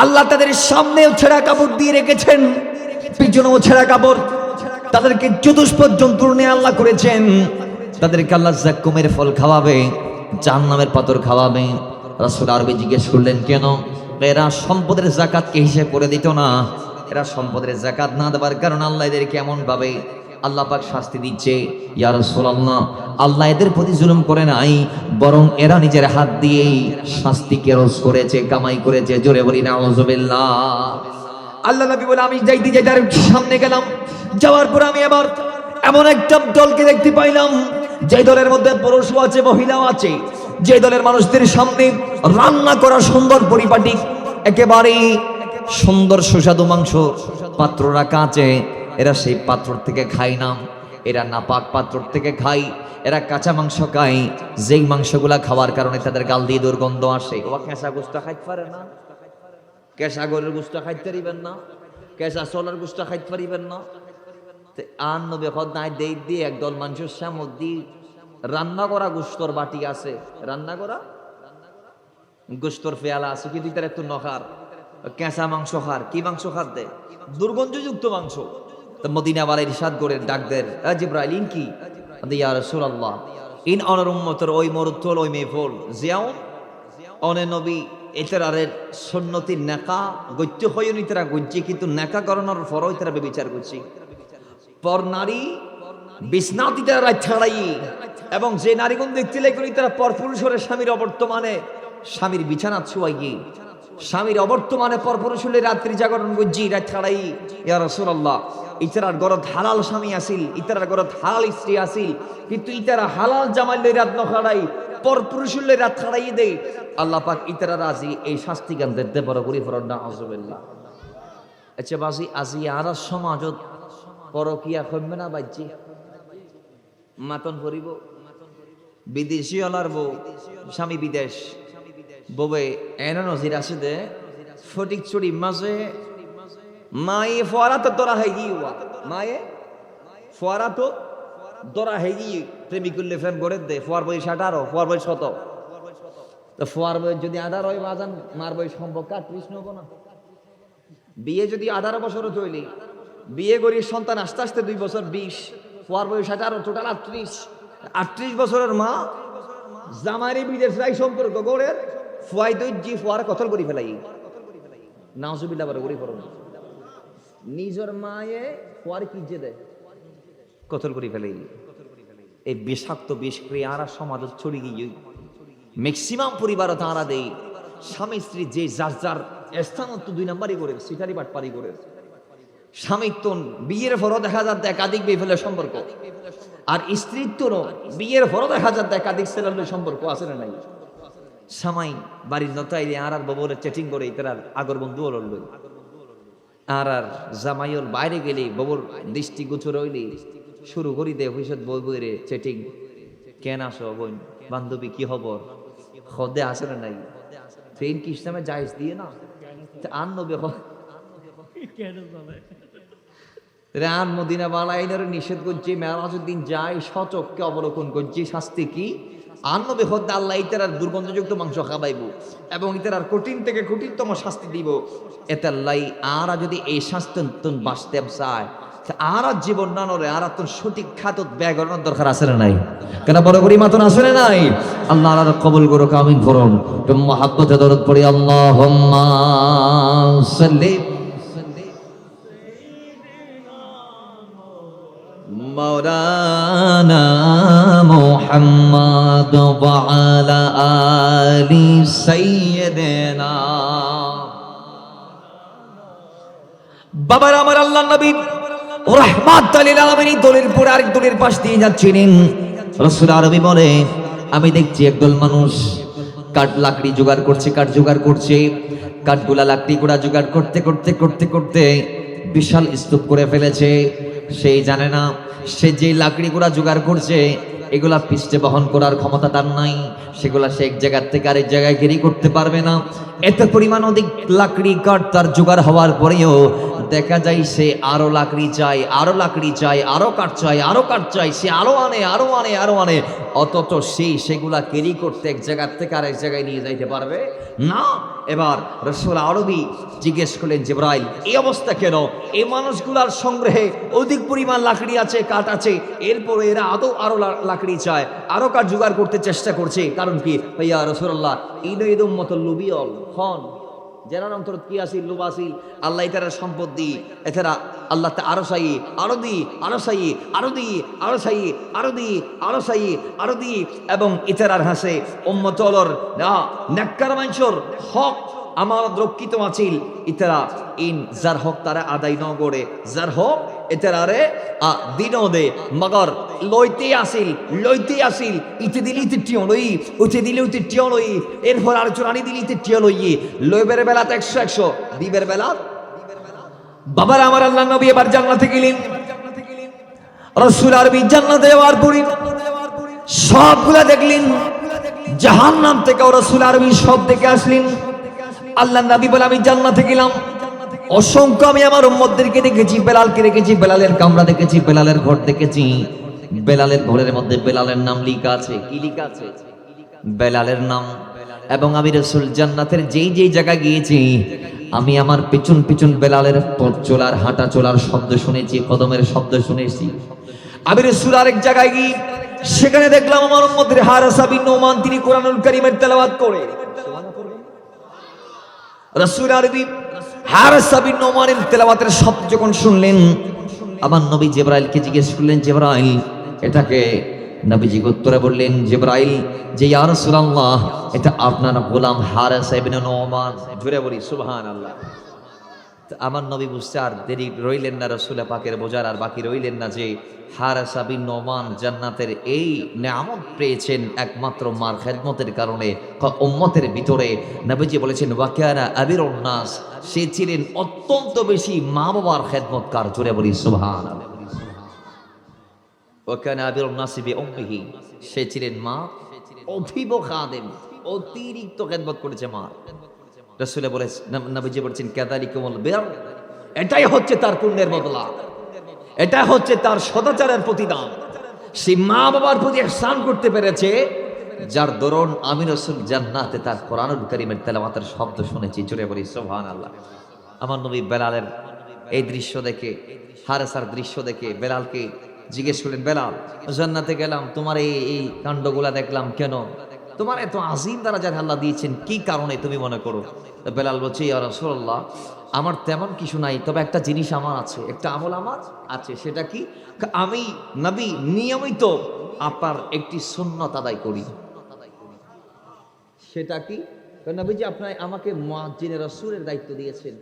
আল্লাহ তাদের সামনেও ছেঁড়া কাপড় দিয়ে রেখেছেন, পিছনেও ছেঁড়া কাপড়, তাদেরকে চতুষ্পদ জন্তুর নিয়ে আল্লাহ করেছেন, তাদেরকে আল্লাহ জাক্কুমের ফল খাওয়াবে, জাহান্নামের পাথর খাওয়াবে। রাসূল আরবি জিজ্ঞেস করলেন কেন? এরা সম্পদের জাকাতকে হিসাব করে দিত না, এরা সম্পদের জাকাত না দেওয়ার কারণে আল্লাহ এদেরকে এমন ভাবে আল্লাহ পাক শাস্তি দিচ্ছে। ইয়া রাসূলুল্লাহ, আল্লাহ এদের প্রতি জুলুম করে নাই, বরং এরা নিজের হাত দিয়েই শাস্তিকে রোজ করেছে, কামাই করেছে। জোরে বলি নাউযুবিল্লাহ। আল্লাহ নবী বলে, আমি যাইতে তার সামনে গেলাম, যাওয়ার পর আমি আবার এমন একটা দলকে দেখতে পাইলাম, যে দলের মধ্যে পুরুষও আছে মহিলাও আছে, যে দলের মানুষদের সামনে রান্না করা সুন্দর পরিপাটি একেবারে সুন্দর সুস্বাদু মাংস পাত্র রাখা আছে, এরা সেই পাত্র থেকে খায় না, এরা নাপাক পাত্র থেকে খায়, এরা কাঁচা মাংস খায়, যেই মাংসগুলা খাওয়ার কারণে তাদের গাল দিয়ে দুর্গন্ধ আসে। ও কেঁচা গোস্ত খাইতে পারে না, কেঁচা গরুর গোস্ত খাইতে পারিবেন না, কেঁচা সোলার গোস্ত খাইতে পারিবেন না, আর নবী নাই দেই দিয়ে একদল মানুষের সামগ্রী রান্না করা গোস্তর বাটি আছে, রান্না করা গোস্তর পেয়ালা আছে, কিন্তু তার একটু নখার কেঁচা মাংস খার, কি মাংস খার দেয়? দুর্গন্ধযুক্ত মাংস। তো মদিনা ওয়ালা ইরশাদ করে ডাক দেন, জিবরাইল ইন কি? ইয়া রাসূলুল্লাহ, ইন অনর উম্মতের ওই মরুত্তল ওই মেফল জিয়াউন অনে নবী এটারের সুন্নতি নেকা গত্য হয়নি, তারা গজ্জি কিন্তু নেকা করানোর ফরই তারা বিচার করছি। পর নারী বিছনাতি তারা ছাড়াই, এবং যে নারীগুণ দেখতে লেগুলি তারা পরপুরুষের স্বামীর অবর্তমানে স্বামীর বিছানা ছুয়াই গিয়ে স্বামীর অবর্তমানে পরপুরুষের রাত্রি জাগরণ গজ্জি রাত ছাড়াই। ইয়া রাসূলুল্লাহ, ইতারার গরত হালাল স্বামী আসিল, ইতারার গরত হালাল স্ত্রী আসিল, কিন্তু ইতারা হালাল জামাইলে রাত নখাড়াই পরপুরুষের রাত ছাড়াই দেয়। আল্লাহ পাক ইতারা রাজি এই শাস্তি গান দেখতে বড় করি ফরন না আযবিল্লাহ। আচ্ছা বাজি আজি আর সমাজত পরকিয়া কমবে না বাজ্জি মাতন করিব। বিদেশি হলার বউ স্বামী বিদেশ বউয়ে এনে নজির আছে দে ফটিক চুরি মাঝে মায়ে ফোয়ারা তো তোরা হয়ে গিয়ে মায়ে ফোয়ারা তো দরা হয়ে গিয়ে প্রেমিক করলে প্রেম করে দে। ফোয়ার বয়স 18, ফোয়ার বয়স 7। তো ফোয়ার বয়স যদি 18 হয় বাজান, মার বয়স সম্পর্ক 38 নব না। বিয়ে যদি 18 বছর চলি, বিয়ে করি সন্তান আস্তে আস্তে 2 বছর 20, ফোয়ার বয়স 18, টোটাল 38 বছরের মা জামাইরে বিদেশ রাই সম্পর্ক করে ফুয়াই দইজি ফুয়ার কতল করি ফেলাই। নাউজুবিল্লাহ বড় করি ফরম নিজের মায়ে ফুয়ার কি যে দেয় কতল করি ফেলাই। এই বিষাক্ত বিষক্রিয়ারা সমাজ ছড়িয়ে গিয়ে ম্যাক্সিমাম পরিবারও তাঁরা দেয় স্বামী স্ত্রী যে যার যার স্থান তো 2 নাম্বারই করে সিটারি বাটপারি করে। স্বামীর তো বিয়ের পরও দেখা যাচ্ছে একাধিক বেফেলের সম্পর্ক, আর স্ত্রীর তো বিয়ের পরও দেখা যাচ্ছে একাধিক ছেলের সম্পর্ক আছে না নাই। স্বামী বাড়ির নতাইলে আর ববরের চেটিং করে তার আগর বন্ধু লড়ল, আর জামাইল বাইরে গেলে ববর দৃষ্টি গোচর হইলে শুরু করি দে ভবিষ্যৎ বই বইরে চেটিং। কেন আসো বোন বান্ধবী কি খবর খদে আসে না নাই? ট্রেন কি ইসলামে জায়েজ দিয়ে না আন নবে রান মদিনা বালাইনের নিষেধ করছি। মেরাজের দিন যাই সচককে অবলোকন করছি, শাস্তি কি? আন্নবে হদ আল্লাহ ইতারার দুর্গন্ধযুক্ত মাংস খাবাইব এবং ইতারার কঠিন থেকে কঠিনতম শাস্তি দিব। এতে আল্লাহ আরা যদি এই শাস্তি বাঁচতে চায় আর জীবন নানরে আর সঠিক খাতত ব্যয় করানোর দরকার আছে না নাই? কেন বড় করি মাতন আছে না নাই? আল্লাহ আর কবুল করো, কামিন করুন। মহাব্বতে দরদ পড়ি আল্লাহুম্মা সাল্লি মাওলানা মুহাম্মদ ওয়া আলা আলি সাইয়্যিদিনা। বাবার আমার আল্লাহর নবী রাহমাতুল লিল আলামিন দলির পর আরেক দলির পাশ দিয়ে যাচ্ছিলেন। রাসূল আরবি বলে, আমি দেখছি একদল মানুষ কাঠ লাকড়ি জোগাড় করছে, কাঠ জোগাড় করছে, কাঠগুলা লাকড়ি গুলা জোগাড় করতে করতে করতে করতে বিশাল স্তূপ করে ফেলেছে। সেই জানে না সে যে লাকড়িগুলা জোগাড় করছে এগুলা পিষ্টে বহন করার ক্ষমতা তার নাই। সেগুলা সে এক জায়গা থেকে আরেক জায়গায় ক্যারি করতে পারবে না। এত পরিমাণ অধিক লাকড়ি কাঠ তার জোগাড় হওয়ার পরেও দেখা যায় সে আরো লাকড়ি চাই, আরো লাকড়ি চাই, আরো কাঠ চাই, আরো কাঠ চাই, সে আরো আনে, আরো আনে, আরো আনে, অথচ সেগুলা ক্যারি করতে এক জায়গা থেকে আরেক জায়গায় নিয়ে যাইতে পারবে না। এবার রাসূল আরবি জিজ্ঞেস করলেন, জিবরাইল এই অবস্থা কেন? এই মানুষগুলার সংগ্রহে অধিক পরিমাণ লাকড়ি আছে, কাঠ আছে, এরপরে এরা আরো লাকড়ি চায়, আরো কাঠ জোগাড় করতে চেষ্টা করছে, কারণ কি? ইয়া রাসূলুল্লাহ ঈদ উম্মতুল লুবিয়ল খন যারা অন্তর কি আসিল লোভ আসিল আল্লাহ তারা সম্পদ দি এছাড়া আল্লাহ আরো চাই, আরো দি, আরো চাই, আরো দি, আরো চাই, আরো দি, আরো চাই, আরো দি, এবং ইতারার হাসে উম্মতলর নেককার মানুষের হক আমার রক্ষিত আছিল। ইতারা ইন যার হক তারা আদায় ন করে, যার হক এতারে দিন দে মগর লইতে আসিল ইতে দিলি ইতে টিও লই, উঠে দিলে উঠে টিও লই, এরপর আর চুরানি দিলি ইতে টিও লই। লইবের বেলা 100 দিবের বেলা। বাবার আমার আল্লাহ নবী এবার জান্নাতে গেলেন। রাসূল আরবি জান্নাতে যাওয়ার পরে সবগুলা দেখলেন, জাহান্নাম থেকে রাসূল আরবি সব দেখে আসলেন। আল্লাহ নবী বলে, আমি জান্নাতে গেলাম, অসংখ্য আমি আমার উম্মতদেরকে দেখেছি, বেলালকে দেখেছি, বেলালের কামরা দেখেছি, বেলালের ঘর দেখেছি। বেলালের ঘরের মধ্যে বেলালের নাম লিখা আছে। কি লিখা আছে? বেলালের নাম। এবং আমি রাসূল জান্নাতের যেই যেই জায়গা গিয়েছি, আমি আমার পিছন পিছন বেলালের পথ চলার, হাঁটা চলার শব্দ শুনেছি, কদমের শব্দ শুনেছি। আমি রাসূল আরেক জায়গায় গিয়ে সেখানে দেখলাম আমার উম্মতের হারেসা বিন নোমান তিনি কোরআনুল কারীমের তেলাওয়াত করে। রাসূল আরবি হারেসা বিন নোমানের তেলাওয়াতের শব্দ যখন শুনলেন, আমার নবী জিবরাইলকে জিজ্ঞেস করলেন, জিবরাইল এটাকে? নবীজি উত্তরে বললেন, জিবরাইল যে ইয়া রাসূলুল্লাহ, এটা আপনার গোলাম হারেসা ইবনে নোমান। জোরে বলি সুবহানাল্লাহ। আমার নবী বুঝতে আর দেরি রইলেন না, রাসূল পাকের বোঝার আর বাকি রইলেন না যে হারেসা বিন নোমান জান্নাতের এই নেয়ামত পেয়েছেন একমাত্র মার খেদমতের কারণে। উম্মতের ভিতরে নবীজি বলেছেন ওয়াকানা আবিরুন নাস, সে ছিলেন অত্যন্ত বেশি মা বাবার খেদমতকার। জোরে বলি সুবহানাল্লাহ। ওয়াকানা আবিরুন নাস বিউম্মিহি, সে ছিলেন মা অতীব খাদেম, অতিরিক্ত খেদমত করেছে মা। রাসূল বলেছেন, নবীজি বলেছেন কাযালিকুমুল বির, এটাই হচ্ছে তার পুণ্যের বদলা, এটা হচ্ছে তার সদাচারের প্রতিদান। সে মা বাবার প্রতি ইহসান করতে পেরেছে, যার দরুন আমি রাসূল জান্নাতে তার কোরআনুল কারীমের তেলাওয়াতের শব্দ শুনেছি। জোরে বলি সুবহানাল্লাহ। আমার নবী বেলালের এই দৃশ্য দেখে, হারেসার দৃশ্য দেখে বেলালকে জিজ্ঞেস করলেন, বেলাল জান্নাতে গেলাম, তোমার এই কাণ্ডগুলা দেখলাম, কেন? তোমার এত আজিম দারাজার আল্লাহ দিয়েছেন, কি কারণে তুমি মনে করো? বেলাল বলছে, ইয়া রাসূলুল্লাহ, আমার তেমন কিছু নাই, তবে একটা জিনিস আমার আছে, একটা আমল আমার আছে। সেটা কি? আমি নবী নিয়মিত আপনার একটি সুন্নাত আদায় করি। সেটা কি? নবীজি আপনার আমাকে মুয়াজ্জিনে রাসূলের দায়িত্ব দিয়েছেন,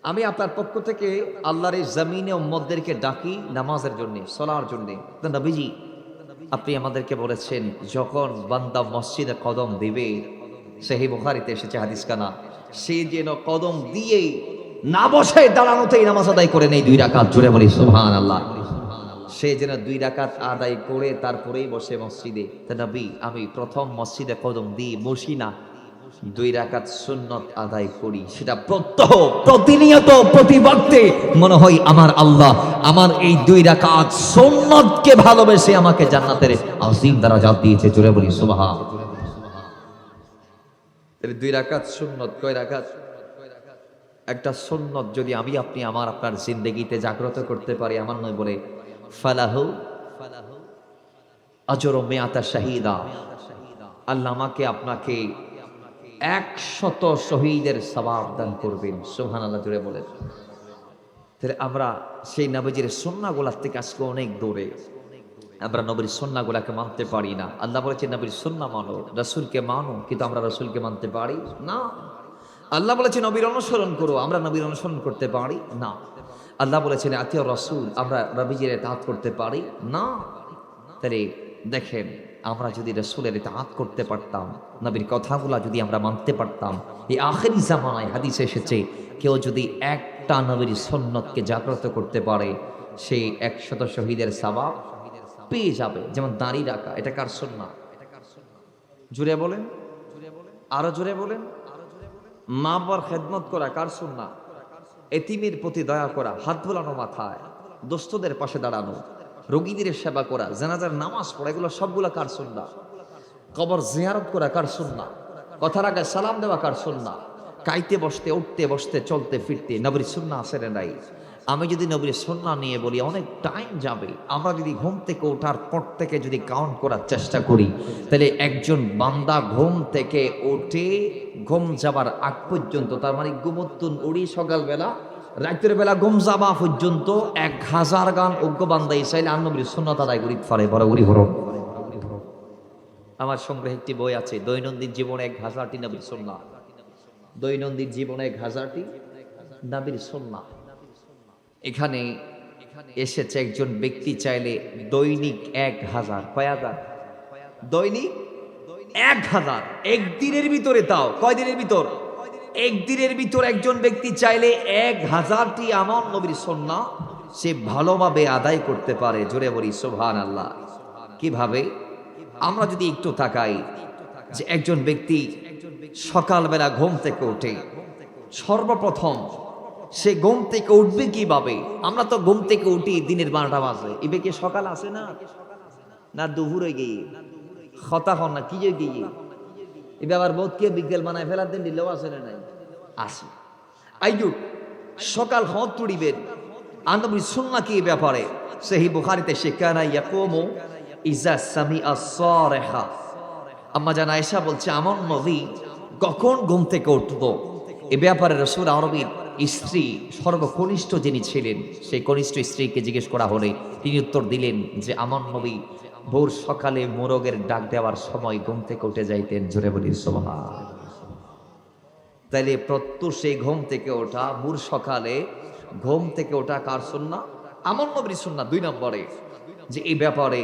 আমি আপনার পক্ষ থেকে আল্লাহর এই জমিনে উম্মতদেরকে ডাকি নামাজের জন্য, সালার জন্য। নবীজি আপনি আমাদেরকে বলেছেন, যখন বান্দা মসজিদে কদম দিবে, সহিহ বুখারীতে এসেছে হাদিস কানা, সে যেন কদম দিয়ে না বসে দাঁড়ানোতেই নামাজ আদায় করে নেই 2 রাকাত। জোরে বলি সুবহানাল্লাহ। সে যেন 2 রাকাত আদায় করে তারপরেই বসে মসজিদে। তা নবী আমি প্রথম মসজিদে কদম দিয়ে বসি না, 2 রাকাত সুন্নত আদায় করি। সেটা প্রত্যহ, প্রতিনিয়ত, প্রতি ওয়াক্তে মনে হয় আমার আল্লাহ আমার এই 2 রাকাত সুন্নতকে ভালোবেসে আমাকে জান্নাতের আজিম দারাজাত দিয়েছে। জোরে বলি সুবহানাল্লাহ। 2 রাকাত সুন্নত কয় রাকাত? একটা সুন্নত যদি আমি আপনি আমার আপনার জিন্দেগিতে জাগ্রত করতে পারি, আমার নয় বলে ফালাহু আজরু মিআতা শাহীদা, আল্লাহ আমাকে আপনাকে 100 শহীদের সওয়াব দান করবেন। সুবহানাল্লাহ জুড়ে বলেন। তাহলে আমরা সেই নবীজির সুন্নাহগুলোর থেকে আজকে অনেক দূরে, আমরা নবীর সুন্নাহগুলোকে মানতে পারি না। আল্লাহ বলেছেন নবীর সুন্নাহ মানো, রাসূলকে মানো, কিন্তু আমরা রাসূলকে মানতে পারি না। আল্লাহ বলেছেন নবীর অনুসরণ করো, আমরা নবীর অনুসরণ করতে পারি না। আল্লাহ বলেছেন আতিউ রাসূল, আমরা নবীজির ইতাআত করতে পারি না। তাহলে দেখেন, আমরা যদি রাসূলের ইতাআত করতে পারতাম, নবীর কথাগুলো যদি আমরা মানতে পারতাম, এই আখিরি জামানায় হাদিসে এসেছে কেউ যদি একটা নবীর সুন্নতকে জাগ্রত করতে পারে, সেই 100 শহীদের সওয়াব পেয়ে যাবে। যেমন দাঁড়ি রাখা, এটা কার সুন্নাহ? জুড়ে বলেন, আরো জুড়ে বলেন। মা বাবার খেদমত করা কার সুন্নাহ? এতিমের প্রতি দয়া করা, হাত বোলানো মাথায়, দোস্তদের পাশে দাঁড়ানো, রোগীদের সেবা করা, জানাজার নামাজ পড়া, এগুলো সবগুলো কার সুন্নাহ? কবর জিয়ারত করা কার সুন্নাহ? কথার আগে সালাম দেওয়া কার সুন্নাহ? খাইতে বসতে, উঠতে বসতে, চলতে ফিরতে নবীর সুন্নাহ আছে না নাই? আমি যদি নবীর সুন্নাহ নিয়ে বলি অনেক টাইম যাবে। আমরা যদি ঘুম থেকে ওঠার পর থেকে যদি কাউন্ট করার চেষ্টা করি, তাহলে একজন বান্দা ঘুম থেকে উঠে ঘুম যাবার আগ পর্যন্ত, তার মানে ঘুমোত্তুন উড়ি সকালবেলা, রাতের বেলা ঘুম যাবা পর্যন্ত 1000 গান অজ্ঞ বান্দাই চাইলে আর নবীর সুন্নাত আদায় করি পারে। বড় উড়ি হরো। আমার সংগ্রহে একটি বই আছে, দৈনন্দিন জীবনে 1000টি নবীর সুন্নাহ। দৈনন্দিন জীবনে 1000টি নবীর সুন্নাহ। এখানে এসেছে একজন ব্যক্তি চাইলে দৈনিক 1000, কয় হাজার? দৈনিক 1000, একদিনের ভিতরে। তাও কয় দিনের ভিতর? একদিনের ভিতর একজন ব্যক্তি চাইলে 1000টি আমার নবীর সুন্নাহ সে ভালোভাবে আদায় করতে পারে। জোরে বলি সুবহানাল্লাহ। কিভাবে? আমরা যদি একটু তাকাই যে একজন ব্যক্তি সকালবেলা ঘুম থেকে উঠে সর্বপ্রথম সে ঘুম থেকে উঠবে কিভাবে? আমরা তো ঘুম থেকে উঠি দিনের 12টা বাজে, এবে কি সকাল আসে না, না দুপুরে গিয়ে হতা হন না কি যে গিয়ে এবে আবার বোধ কে বিজ্ঞান বানায় ফেলার দিন দিলেও আসে না নাই আসে। আইজুক সকাল হত তুড়িবেন আনবী সুন্নাহ কি ব্যাপারে সহি বুখারীতে শিকানা ইয়াকুমু ইজা সামিআ সারিহা। আম্মা জান আয়েশা বলছে আমার নবী কখন ঘুম থেকে উঠতো, এ ব্যাপারে রাসূল আরবীর স্ত্রী সর্বকনিষ্ঠ যিনি ছিলেন সেই কনিষ্ঠ স্ত্রীকে জিজ্ঞেস করা হলে তিনি উত্তর দিলেন যে আমার নবী ভোর সকালে মোরগের ডাক দেওয়ার সময় ঘুম থেকে উঠে যাইতেন। জোরে বলি সুবহান। তাইলে প্রত্যুষে ঘুম থেকে ওঠা, ভোর সকালে ঘুম থেকে ওঠা কার সুন্নাহ? আমার নবীর সুন্নাহ। 2 নম্বরে যে এই ব্যাপারে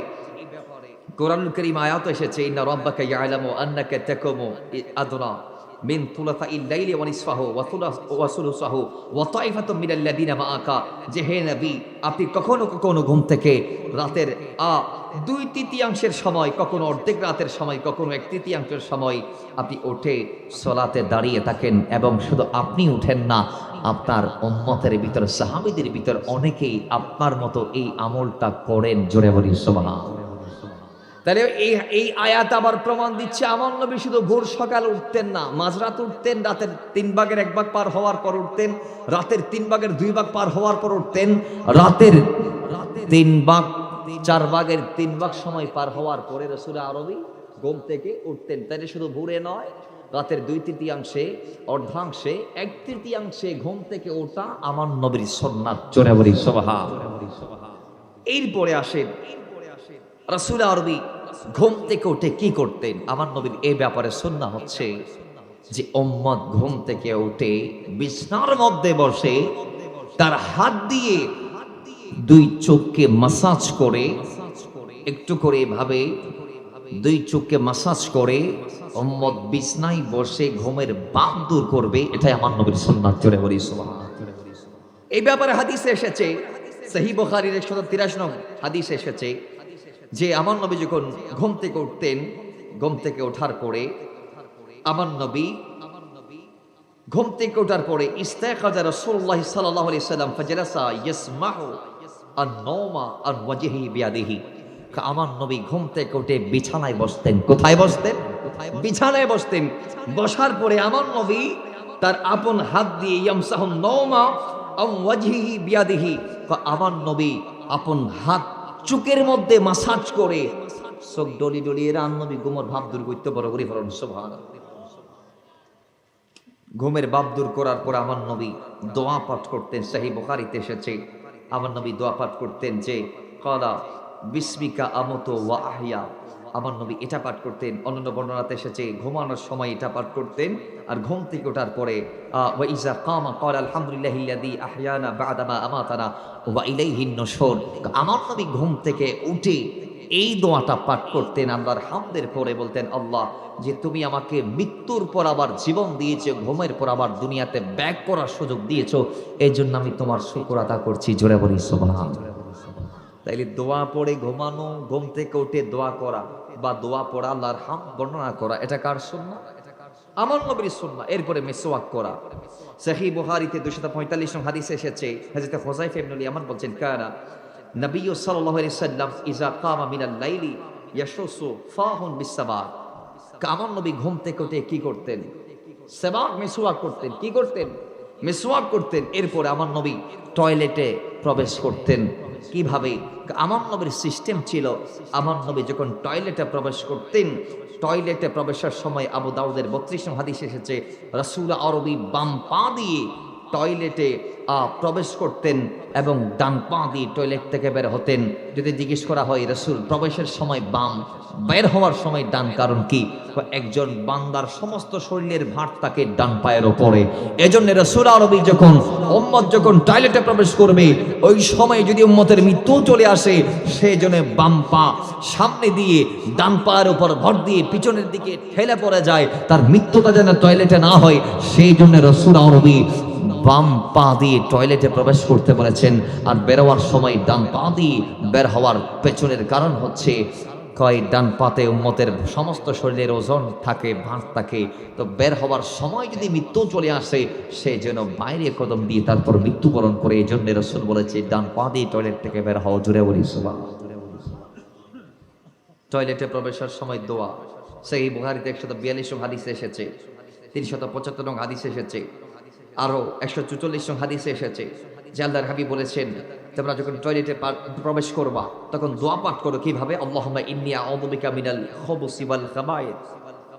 কোরআনুল কারীম আয়াত এসেছে ইন্না রাব্বাকা ইয়ালামু আন্নাকা তাকুমু আদনা মিন তুলাতাইল লাইলি ওয়া নিসফাহু ওয়া সুলুসাহু ওয়া তাইফাতুম মিনাল লাযিনা মাআকা, যে হে নবী আপনি কখনো কখনো ঘুম থেকে রাতের 2/3 সময়, কখনো অর্ধেক রাতের সময়, কখনো 1/3 সময় আপনি উঠে সালাতে দাঁড়িয়ে থাকেন, এবং শুধু আপনি উঠেন না, আপনার উম্মতের ভিতর সাহাবীদের ভিতর অনেকেই আপনার মতো এই আমলটা করেন। জোরে বলি সুবহান। তাহলে এই আয়াত আবার প্রমাণ দিচ্ছে আমার নবী শুধু ভোর সকাল উঠতেন না, মাঝরাত উঠতেন, রাতের 1/3 পার হওয়ার পর উঠতেন, রাতের 2/3 পার হওয়ার পর উঠতেন, রাতের 4/3 সময় পার হওয়ার পরে রাসূল আরবী ঘুম থেকে উঠতেন। তাহলে শুধু ভোরে নয়, রাতের 2/3 অর্ধাংশে 1/3 ঘুম থেকে ওঠা আমার নবীর সুন্নাত। জোরে বলি সুবহান। এরপরে আসেন রাসূল আরবী ঘুম থেকে উঠে কি করতেন। আমার নবীর এই ব্যাপারে সুন্নাহ হচ্ছে যে উম্মত ঘুম থেকে উঠে বিছানার মধ্যে বসে তার হাত দিয়ে 2 চোখকে মাসাজ করে, একটু করে এভাবে 2 চোখকে মাসাজ করে উম্মত বিছনায় বসে ঘুমের বাম দূর করবে। এটাই আমার নবীর সুন্নাত। জোরে বলি সুবহান। এই ব্যাপারে হাদিসে এসেছে, সহিহ বুখারীর 183 নং হাদিসে এসেছে যে আমার নবী যখন ঘুম থেকে উঠতেন, ঘুম থেকে ওঠার পরে আমার নবী ঘুম থেকে ওঠার পরে ইস্তায়কাযা রাসূলুল্লাহ সাল্লাল্লাহু আলাইহি সাল্লাম ফাজলাসা ইয়াসমাহু আন-নাওমা আন ওয়াজহি বিয়াদিহি। আমার নবী ঘুম থেকে উঠে বিছানায় বসতেন। কোথায় বসতেন? বিছানায় বসতেন। বসার পরে আমার নবী তার আপন হাত দিয়ে ইয়ামসাহুন নাওমা আন ওয়াজহি বিয়াদিহি, আমার নবী আপন হাত চোখের মধ্যে মাসাজ করে চোখ ডলি ডলিয়ে নবী ঘুমের ভাব দূর করতে বড় করে ফেলেন। সুবহানাল্লাহ। ঘুমের ভাব দূর করার পর আমার নবী দোয়া পাঠ করতেন। সহিহ বুখারীতে এসেছে আমার নবী দোয়া পাঠ করতেন যে ক্বালা বিসমিকা আমুতু ওয়া আহইয়া। আমার নবী এটা পাঠ করতেন। অন্যান্য বর্ণনাতে এসেছে ঘুমানোর সময় এটা পাঠ করতেন। আর ঘুম থেকে ওঠার পরে ওয়া ইজা কামা ক্বালা আলহামদুলিল্লাহিল্লাযী আহইয়ানা বা'দা মা আমাতানা ওয়া ইলাইহিন নুশুর। আমার নবী ঘুম থেকে উঠে এই দোয়াটা পাঠ করতেন। আল্লাহর হামদের পরে বলতেন, আল্লাহ যে তুমি আমাকে মৃত্যুর পর আবার জীবন দিয়েছো, ঘুমের পর আবার দুনিয়াতে ব্যাক করার সুযোগ দিয়েছো, এই জন্য আমি তোমার শুকর আদা করছি। জোরে বলি সুবহান। তাইলে দোয়া পড়ে ঘুমানো, ঘুম থেকে উঠে দোয়া করা বা দোয়া পড়া, আল্লাহর হামদ বর্ণনা করা, এটা কার সুন্নাহ? আমার নবীর সুন্নাহ। এরপরে মিসওয়াক করা। সহিহ বুখারীতে 245 নং হাদিসে এসেছে, হযরত হুযায়ফা ইবনুল ইয়ামান বলছেন কানা নবী সাল্লাল্লাহু আলাইহি সাল্লাম ইজা কামা মিনাল লাইলি ইয়াশুসু ফাহুন বিসসাবাক। আমার নবী ঘুম থেকে উঠে কি করতেন? সাবাক মিসওয়াক করতেন। কি করতেন? মিসওয়াক করতেন। এরপরে আমার নবী টয়লেটে প্রবেশ করতেন। কিভাবে? আমার নবীর সিস্টেম ছিল, আমার নবী যখন টয়লেটে প্রবেশ করতেন, টয়লেটে প্রবেশের সময় আবু দাউদের 32 নং হাদিস এসেছে রাসূল আরবী বাম পা দিয়ে টয়লেটে প্রবেশ করতেন এবং ডান পা দিয়ে টয়লেট থেকে বের হতেন। যদি জিজ্ঞেস করা হয় রাসূল প্রবেশের সময় বাম, বের হওয়ার সময় ডান, কারণ কি? একজন বান্দার সমস্ত শরীরের ভার তাকে ডান পায়ের ওপরে। এজন্য রাসূল আরবী যখন উম্মত যখন টয়লেটে প্রবেশ করবে, ওই সময় যদি উম্মতের মৃত্যু চলে আসে, সেই জন্য বাম পা সামনে দিয়ে ডান পায়ের উপর ভর দিয়ে পিছনের দিকে ঠেলে পড়ে যায়, তার মৃত্যুটা যেন টয়লেটে না হয়, সেই জন্য রাসূল আরবী বাম পা দিয়ে টয়লেটে প্রবেশ করতে বলেছেন। আর বের হওয়ার সময় ডান পা দিয়ে বের হওয়ার পেছনের কারণ হচ্ছে কয় ডান পাতে উম্মতের সমস্ত শরীরের ওজন থাকে, ভাঁজ থাকে, তো বের হবার সময় যদি মৃত্যু চলে আসে সে যেন বাইরে কদম দিয়ে তারপর মৃত্যুবরণ করে। এই জন্য রাসূল বলেছে ডান পা দিয়ে টয়লেট থেকে বের হও। জুড়ে বলি সুবহানাল্লাহ। টয়লেটে প্রবেশের সময় দোয়া সেই বুখারীতে 142 নং হাদিসে এসেছে, 375 নং হাদিসে এসেছে, আরো 144 নং হাদিসে এসেছে যে আল্লাহর হাবিব বলেছেন তোমরা যখন টয়লেটে প্রবেশ করবা তখন দোয়া পাঠ করো। কিভাবে? আল্লাহুম্মা ইন্নী আউযু বিকা মিনাল খুবুসি ওয়াল খাবায়েথ।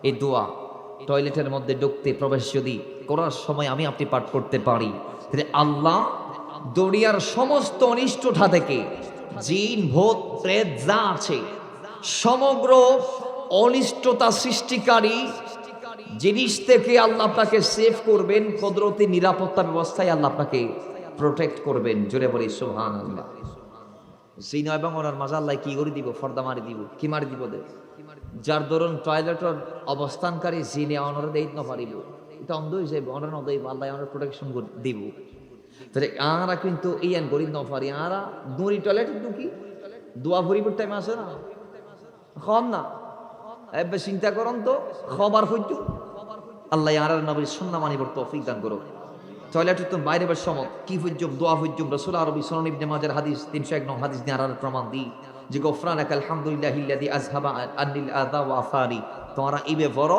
এই দোয়া টয়লেটের মধ্যে ঢুকতে প্রবেশ যদি করার সময় আমি আপনি পাঠ করতে পারি, তাহলে আল্লাহ দুনিয়ার সমস্ত অনিষ্টতা থেকে, জিন ভূত প্রেত যা আছে সমগ্র অনিষ্টতা সৃষ্টিকারী জিনিস থেকে আল্লাহ আপনাকে সেভ করবেন। কুদরতি নিরাপত্তা ব্যবস্থায় আল্লাহ আপনাকে প্রোটেক্ট করবেন। জোরে বলি সুবহানাল্লাহ। জিন এবং ওনার মাঝে আল্লাহ কি করে দিব? ফর্দা মারি দিব। কি মারি দিব? দে যার ধরুন টয়লেটের অবস্থানকারী জিনে অনরে দেই না পারিব, এটা অন্ধ হয়ে যাবে, অনর ন দেই আল্লাহ অনর প্রোটেকশন দিব। তাহলে আরা কিন্তু ইয়ান গরিব ন পারি, আরা দুরি টয়লেট ঢুকি দোয়া ভরিবার টাইম আছে না, কম না এবার চিন্তা করুন তো খবর হইত আল্লাহ আর নবীর সুন্নাহ মানিবার তৌফিক দান করুক। টয়লেট তো বাইরে বের সময় কি ফুজুব দোয়া ফুজুব রাসূল আরবি সুনান ইবনে মাজার হাদিস 301 নং হাদিস দিয়ে আর প্রমাণ দিই যে গফরানাক আলহামদুলিল্লাহিল্লাযী আযহাবা আনিল আযা ওয়া আফারি। তোমরা ইবে বড়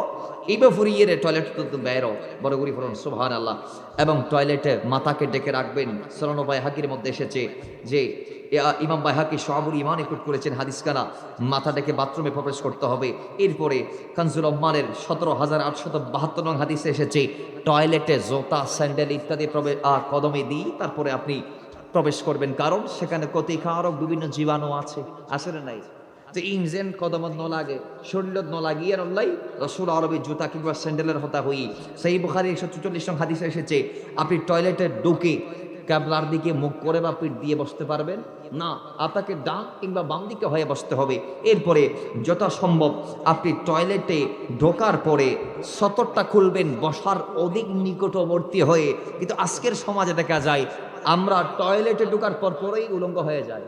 ইবে ফুরিয়ে রে টয়লেট তো বাইরো বড় করি পড়ুন সুবহানাল্লাহ। এবং টয়লেটে মাথাকে ডেকে রাখবেন। সুনান বাইহাকির মধ্যে এসেছে যে ইমাম বাইহাকি শুআবুল ঈমানে কোট করেছেন হাদিস কানা, মাথা ডেকে বাথরুমে প্রবেশ করতে হবে। এরপরে কানজুল উম্মানের 17872 নং হাদিসে এসেছে টয়লেটে জুতা স্যান্ডেল ইত্যাদি কদমে দিয়ে তারপরে আপনি প্রবেশ করবেন, কারণ সেখানে ক্ষতিকারক বিভিন্ন জীবাণু আছে। আছে না নাই? যে ইনজেন কদমত ন লাগে, শরীরত ন লাগিয়ে নল্লাই রাসূল আরবি জুতা কিংবা স্যান্ডেলের হতা হই। সেই বুখারী 144 নং হাদিসে এসেছে আপনি টয়লেটে ঢুকে ক্যাবলার দিকে মুখ করে বা পিঠ দিয়ে বসতে পারবেন না, আপনাকে ডান কিংবা বাম দিকে হয়ে বসতে হবে। এরপরে যথাসম্ভব আপনি টয়লেটে ঢোকার পরে সতরটা খুলবেন বসার অধিক নিকটবর্তী হয়ে। কিন্তু আজকের সমাজে দেখা যায় আমরা টয়লেটে ঢোকার পর পরেই উলঙ্গ হয়ে যায়,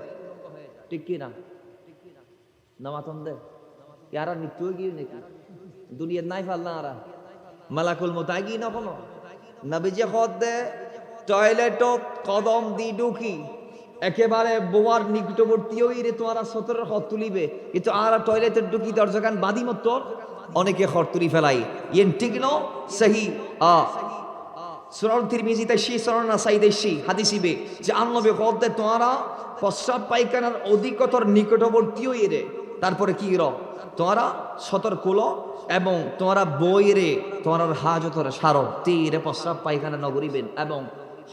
ঠিক কি না? নামাতন্দে ইয়ারা মৃত্যু হয়ে গিয়ে নাকি দুনিয়ার নাই ফাল্লা আরা মালাকুল মতাই গিয়ে না কোনো নবীজি খদ দে টয়লেটত কদম দি ঢুকি একেবারে বোয়ার নিকটবর্তী ওই রে তোমারা সতরের খত তুলিবে, কিন্তু আর টয়লেটের ঢুকি দরজাকান বাদি মতো অনেকে খর তুলি ফেলাই। ইয়েন ঠিক ন সহি সুনান তিরমিজি তাইশি সুনান নাসাই তাইশি হাদিসিবে যে আননবী খদ দে তোমারা প্রস্রাব পায়খানার অধিকতর নিকটবর্তী ওই রে, তারপরে কি র তোমরা সতর কুলো এবং তোমরা বইরে তোমার হাজতর সারো তীরে প্রস্রাব পায়খানা নগরিবেন এবং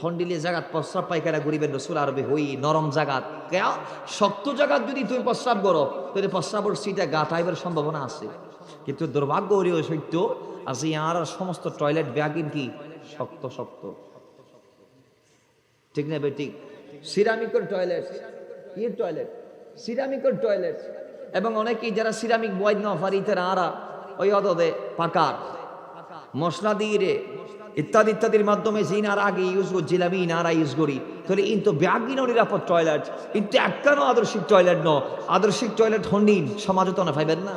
হন্ডিলে জাগাত প্রস্রাব পায়খানা ঘুরিবেন। রাসূল আরবি হই নরম জাগাত কেয়া শক্ত জাগাত যদি তুমি প্রস্রাব করো তাহলে প্রস্রাবের সিটা গা টাইবের সম্ভাবনা আছে। কিন্তু দুর্ভাগ্য হইও সত্য আজ আর সমস্ত টয়লেট ব্যাগিন কি শক্ত শক্ত, ঠিক না বেঠিক? সিরামিকের টয়লেট, ইয়ের টয়লেট সিরামিকের টয়লেট, এবং অনেকেই যারা সিরামিক বয়দ না পারি তারা আরা ওই অদে পাকার মশলা দিয়ে রে ইত্যাদি ইত্যাদির মাধ্যমে জিনার আগে ইউজ করি জিলামি নারা ইউজ করি, তাহলে কিন্তু ব্যাগিন নিরাপদ টয়লেট কিন্তু একখানো আদর্শিক টয়লেট ন। আদর্শিক টয়লেট হন্ডিন সমাজে তো না পাইবেন না,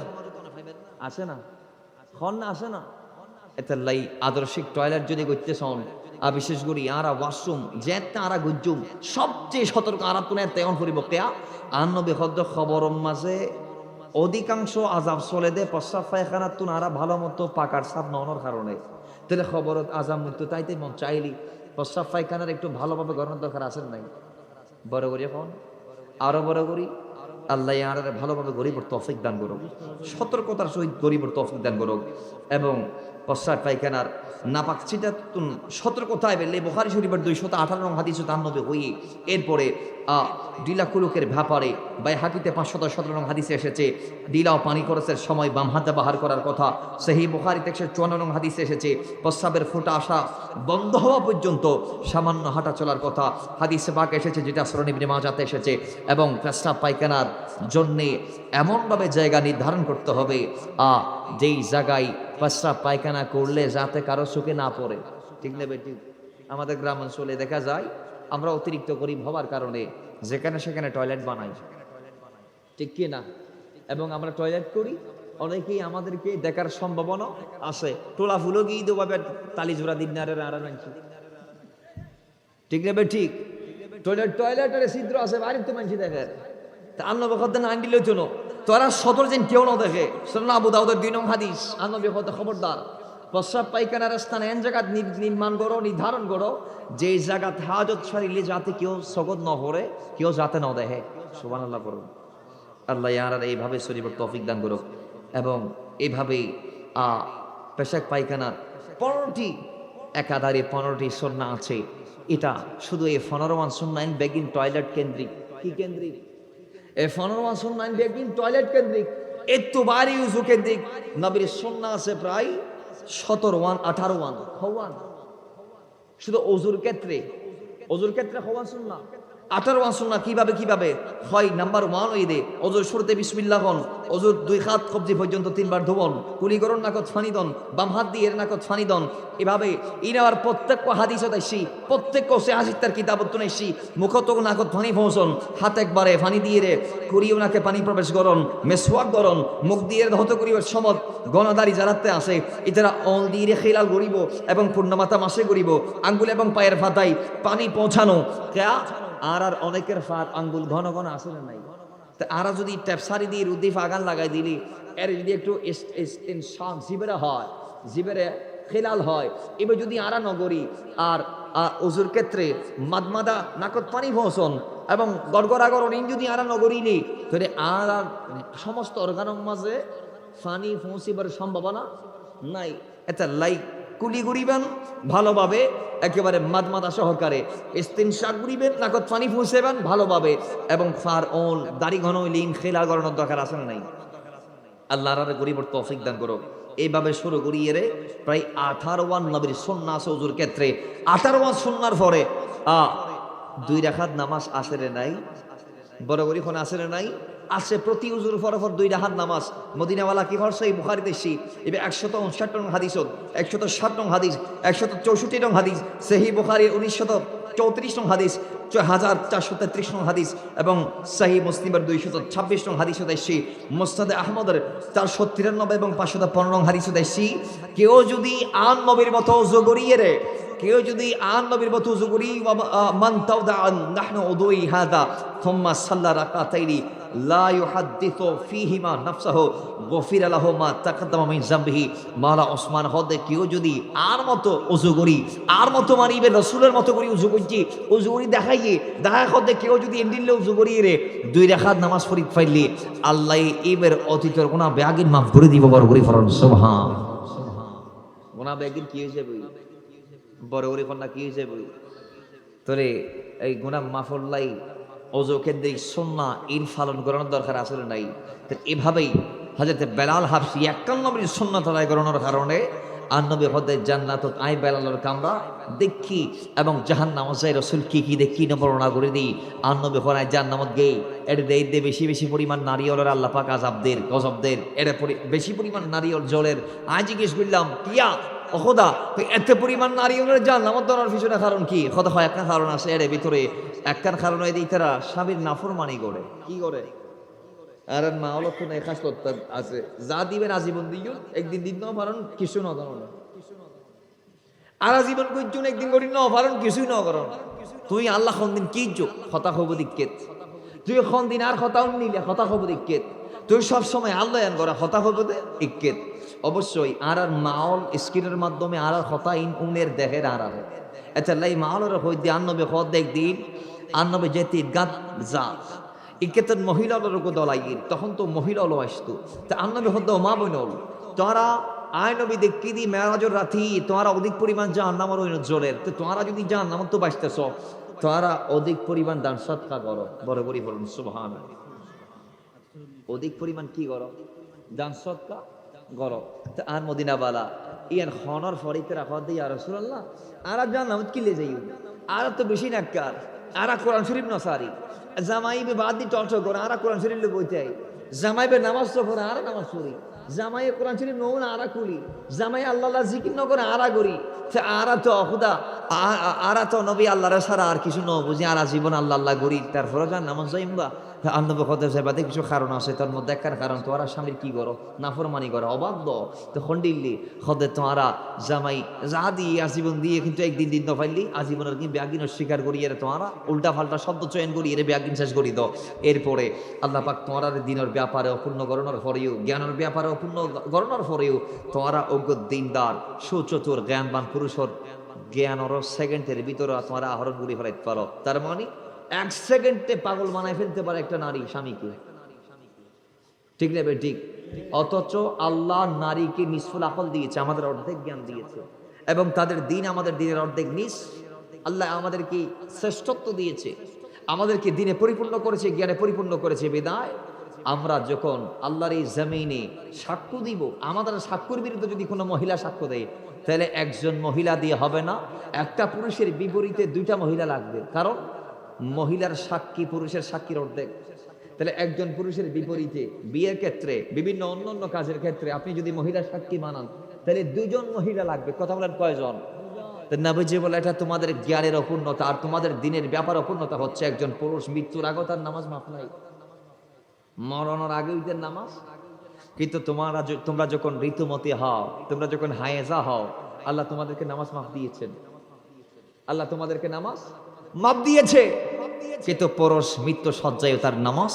আছে না হন না, আছে না? এতাল্লাই আদর্শিক টয়লেট যদি করতে চান আর বিশেষ করি আরা ওয়াশরুম যেতে আরা গুজুম সবচেয়ে সতর্ক আরা তুলে তেমন পরিবর্তে আন্নবে হদ্দ খবর মাঝে অধিকাংশ আজাব চলে দে প্রস্রাব পায়খানা তুন আরা ভালো মতো পাকার সাপ নওয়ার কারণে। তাহলে খবরত আজাব মৃত্যু তাইতে মন চাইলি প্রস্রাব পায়খানার একটু ভালোভাবে গড়ানোর দরকার আছে নাই? বড় করি এখন আরো বড় করি আল্লাহ আর ভালোভাবে গরিবর তৌফিক দান করুক, সতর্কতার সহিত গরিবর তৌফিক দান করুক। এবং প্রস্রাব পায়খানার নাপাক চিটা সতর্কতায় বেরলে বুখারী শরীফের 218 নং হাদিসে তার নবী হয়ে এরপরে ডিলা কুলুকের ব্যাপারে বাইহাকিতে 517 নং হাদিসে এসেছে ডিলা ও পানি খরচের সময় বাম হাতে বাহার করার কথা। সহিহ বুখারীতে 154 নং হাদিসে এসেছে প্রস্রাবের ফোঁটা আসা বন্ধ হওয়া পর্যন্ত সামান্য হাঁটা চলার কথা হাদিসে পাক এসেছে, যেটা সুনান ইবনে মাজাতে এসেছে। এবং প্রস্রাব পায়খানার জন্যে এমনভাবে জায়গা নির্ধারণ করতে হবে যেই জায়গায় প্রস্রাব পায়খানা করলে যাতে কারো চোখে না পড়ে, ঠিক না বেটি? আমাদের গ্রামাঞ্চলে দেখা যায় আমরা অতিরিক্ত গরিব হওয়ার কারণে যেখানে সেখানে টয়লেট বানাই, ঠিক কি না? এবং আমরা টয়লেট করি, অনেকেই আমাদেরকে দেখার সম্ভাবনা আছে। টোলা ফুলো গিয়ে দেবো তালি জোড়া দিন না আড়া নাকি, ঠিক নেবে ঠিক। টয়লেটের ছিদ্র আছে, বাড়ির তো মানুষ দেখে, তা আল্লাহ বেখতে না আনলে চলো তোরা সতর যেন কেউ না দেখে। শোনা আবু দাউদের 2 নং হাদিস, আল্লাহ বেখতে খবরদার প্রস্রাব পায়খানার স্থানে এন জায়গা নির্মাণ করো, নির্ধারণ করো যে জায়গা হাজত সারিলে যাতে কেউ সগত ন করে, কেউ যাতে ন দেখে। সুবহানাল্লাহ করুন। আল্লাহ ইয়ার এইভাবে শরীরের তৌফিক দান করুক। এবং এইভাবেই পেশাক পায়খানার 15টি একাধারে 15টি সুন্নাহ আছে। এটা শুধু এই 15 সুন্নাহ বেগিন টয়লেট কেন্দ্রিক। কি কেন্দ্রিক? এই 15 সুন্নাহ বেগিন টয়লেট কেন্দ্রিক, একটু বাড়ি উজু কেন্দ্রিক। নবীর সুন্নাহ আছে প্রায় 17 হওয়ান শুধু অজুর ক্ষেত্রে, হওয়ান সুন্নাহ 18 সুন্নাহ। কিভাবে হয়? নাম্বার 1 ওই দে অজুর শুরুতে বিসমিল্লাহ হন, অজুর 2 হাত কবজি পর্যন্ত 3 বার ধোবন, কুলিগরণ নাকত ফানি দন, বাম হাত দিয়ে এর নাকত ফানি দন। এভাবে ইনার প্রত্যেক হাদিসত আইসি, প্রত্যেক সে হাসিতার কিতাবত নাইসি মুখত নাকত ফানি পৌঁছন, হাত একবারে ফানি দিয়ে রে কুড়িও নাকে পানি প্রবেশ করন, মেসওয়াক করন, মুখ দিয়ে ধত করিবার সমত গণদারি জানাতে আসে ইতারা অল দিয়ে খেলাল গড়িব এবং পূর্ণমাতা মাসে গড়িব। আঙ্গুল এবং পায়ের ফাতাই পানি পৌঁছানো। কেয়া আর অনেকের ফার আঙ্গুল ঘন ঘন আসে না নাই, তা আরা যদি ট্যাপসারি দিয়ে রুদ্দি ফাগান লাগাই দিলি, এর যদি একটু জিবেরা হয়, জিবেরে খেলাল হয়, এবার যদি আরা নগরী আর ওজুর ক্ষেত্রে মাদমাদা নাকত পানি পৌঁছন এবং গড়গড়াগরণ যদি আরা নগরীলি, তাহলে আর সমস্ত অর্গানের মাঝে পানি পৌঁছিবার সম্ভাবনা নাই। এটা লাইক কুলি ঘুরিবেন ভালোভাবে, একেবারে মাদমাদা সহকারে ইস্তিনশাক ঘুরিবেন, নাকত পানি পৌঁছেবেন ভালোভাবে, এবং ফার ওন দাড়ি ঘন লিন খেলা গড়ানোর দরকার আছে না নাই? আল্লাহ রে গরিবর তৌফিক দান করো। এইভাবে শুরু করিয়ে রে প্রায় 18 নবীর সুন্নাহ আছে ওজুর ক্ষেত্রে। 18 সুন্নাহর পরে 2 রাকাত নামাজ আসরে নাই, বড় গরি কোন আসরে নাই, আছে প্রতি উজুর পর 2 রাকাত নামাজ। মদিনাওয়ালা কি করছে? এই বুখারীতে এসেছি এবার 159 নং হাদিস, 160 নং হাদিস, 164 নং হাদিস, সহিহ বুখারীর 1934 নং হাদিস, 1433 নং হাদিস, এবং সহিহ মুসলিমের 226 নং হাদিস এসেছি, মুসনাদে আহমদের 493 এবং 515 নং হাদিস এসেছি। কেউ যদি আন নবীর মতো ওযু করিয়ে রে, কেউ যদি আন নবীর মতো ওযু করি, মান তাওদাআন নাহনু উদুই হাদা থুম্মা সাল্লা রাকাতাইনি লা ইউহাদ্দিসু ফীহিমা নাফসাহু গফিরা লাহু মা তাকাদ্দামা মিন যামবিহি। মাওলা ওসমান হদে কেউ যদি আর মতো ওযু করি, আর মতো মানিবে রাসূলের মতো করি ওযু করছি, ওযু করি দেখাইয়ে দেখা হদে কেউ যদি এন্ডিলে ওযু করিয়ে রে 2 রাকাত নামাজ পড়ি ফাইলি, আল্লাহ এবের অতীতের গুনাহ বেয়াগিন মাফ করে দিব। বড় করে ফরন সুবহান। গুনাহ বেয়াগিন কি হয়ে যাবে? বড় করে কন্যা কি হয়ে যাবে? তোরে এই গুনাহ মাফ হল্লাই ওযু কেন্দ্রিক সুন্নাহ ইন পালন করানোর দরকার আসলে নাই। তো এভাবেই হযরত বেলাল হাবশী 51 নম্বরের সুন্নাত আদায় করানোর কারণে আর নবী হদে জান্নাতত আই বেলালের কামরা দেখি এবং জাহান্নামত যাই রাসূল কি দেখি বর্ণনা করে দিই। আর নবী হরায় জাহান্নামত গেই এর দেই বেশি পরিমাণ নারিয়লের আল্লাহ পাক আযাবদের গজবদের এর বেশি পরিমাণ নারিয়ল জলের। আজ জিজ্ঞেস করলাম কিয়া ও খোদা এত পরিমাণ নারিয়লের জাহান্নামত ধরার পিছনে কারণ কি? খোদা হয় একটা কারণ আছে এর ভিতরে, একখান কারণ এই তারা স্বামীর নাফরমানি করে। কি করে? আর মা লক্ষণ একাশ আছে, যা দিবেন আজীবন দিও, একদিন দিন নাও পারেন কিছু না ধরো, আর আজীবন করছুন একদিন করি নাও পারেন কিছুই না করো। তুই আল্লাহ খন দিন কি যোগ হতা হব দিকেত, তুই খন দিন আর হতাও নিলে হতা হব দিকেত, তুই সবসময় আল্লাহ করা হতা হব দে ইকেত। অবশ্যই আর মাওল স্ক্রিনের মাধ্যমে আর হতা ইন উনের দেহের আর আচ্ছা লাই মাওলের হইতে আন্নবে হদ একদিন আন্নবে যেতে গাত যা ইকেতের মহিলার দলাইয়ের, তখন তো মহিলা আসতো, তা আন্নবে হদ মা বইনল তোরা আয় নবী দেখি দি মেরাজর রাতি তোমরা অধিক পরিমাণ জাহান্নামের ওই জলের, তো তোমরা যদি জাহান্নাম তো বাঁচতেছ, তোমরা অধিক পরিমাণ দান সদকা করো। বড় বড়ি বলুন সুবহানাল্লাহ। অধিক পরিমাণ কি করো? দান সদকা করো। তো আর মদিনাওয়ালা ইয়ান খনর ফরিতে রাখা দিয়ে ইয়া রাসূলুল্লাহ আর জাহান্নাম কি লে যাইও, আর তো বেশি নাক্কার, আর কোরআন শরীফ নসারি জামাইবে বাদ দি টলটল করে, আর কোরআন শরীফ বইতে জামাইবে নামাজ তো পড়ে আর নামাজ পড়ি, জামাই কোরআন শরীফ নৌ না আরা করি, জামাই আল্লাহ জিকির ন করে আরা করি, সে আরা তো খুদা আরা তো নবী আল্লাহর সারা আর কিছু ন বুঝি, আরা জীবন আল্লাহ করি, তারপরে যান নামাজ যাইম বা আন্নব কথা বাদে কিছু কারণ আছে, তার মধ্যে একখান কারণ তোরা স্বামীর কি করো, নাফরমানি করো, অবাধ্য তো খন্ডিল্লি হদে তোরা জামাই যা দিয়ে আজীবন দিয়ে কিন্তু একদিন দিন নফাইলি আজীবনের কি ব্যাগিনের স্বীকার করি এর তোরা উল্টা ফাল্টা শব্দ চয়ন করি এর ব্যাগিন শেষ করি দাও। এরপরে আল্লাহ পাক তোরা দিনের ব্যাপারে অপূর্ণ গণনার পরেও, জ্ঞানের ব্যাপারে অপূর্ণ গণনার পরেও তোরা অজ্ঞ দিনদার সুচতুর জ্ঞানবান পুরুষর জ্ঞানের সেকেন্ডের ভিতরে তোমরা আহরণ করে ফেলাইতে পারো। তার মানে 1 সেকেন্ডে পাগল বানায় ফেলতে পারে একটা নারী স্বামীকে, ঠিক নেবে ঠিক। অথচ আল্লাহ নারীকে নিসফুল আকল দিয়েছে, আমাদের অর্ধেক জ্ঞান দিয়েছে, এবং তাদের দিন আমাদের দিনের অর্ধেক নিস। আল্লাহ আমাদেরকে শ্রেষ্ঠত্ব দিয়েছে, আমাদেরকে দিনে পরিপূর্ণ করেছে, জ্ঞানে পরিপূর্ণ করেছে। বিদায় আমরা যখন আল্লাহর এই জমিনে সাক্ষ্য দিব, আমাদের সাক্ষ্যের বিরুদ্ধে যদি কোনো মহিলা সাক্ষ্য দেয়, তাহলে একজন মহিলা দিয়ে হবে না, একটা পুরুষের বিপরীতে 2টা মহিলা লাগবে। কারণ মহিলার সাক্ষী পুরুষের সাক্ষীর অর্ধেক। তাহলে একজন পুরুষের বিপরীতে বিয়ের ক্ষেত্রে, বিভিন্ন অন্যান্য কাজের ক্ষেত্রে আপনি যদি মহিলার সাক্ষী মানান, তাহলে 2 জন মহিলা লাগবে। কথা বলেন কয়জন? নবীজি বলে এটা তোমাদের জ্ঞানের অপূর্ণতা, আর তোমাদের দিনের ব্যাপার অপূর্ণতা হচ্ছে একজন পুরুষ মৃত্যুর আগে তার নামাজ মাফ নাই, মরণের আগে ঈদের নামাজ। কিন্তু তোমরা যখন ঋতুমতি হও, তোমরা যখন হায়েজা হও, আল্লাহ তোমাদেরকে নামাজ মাফ দিয়েছেন, আল্লাহ তোমাদেরকে নামাজ মাফ দিয়েছে। কিন্তু পুরুষ মৃত্যু সজ্জায় তার নামাজ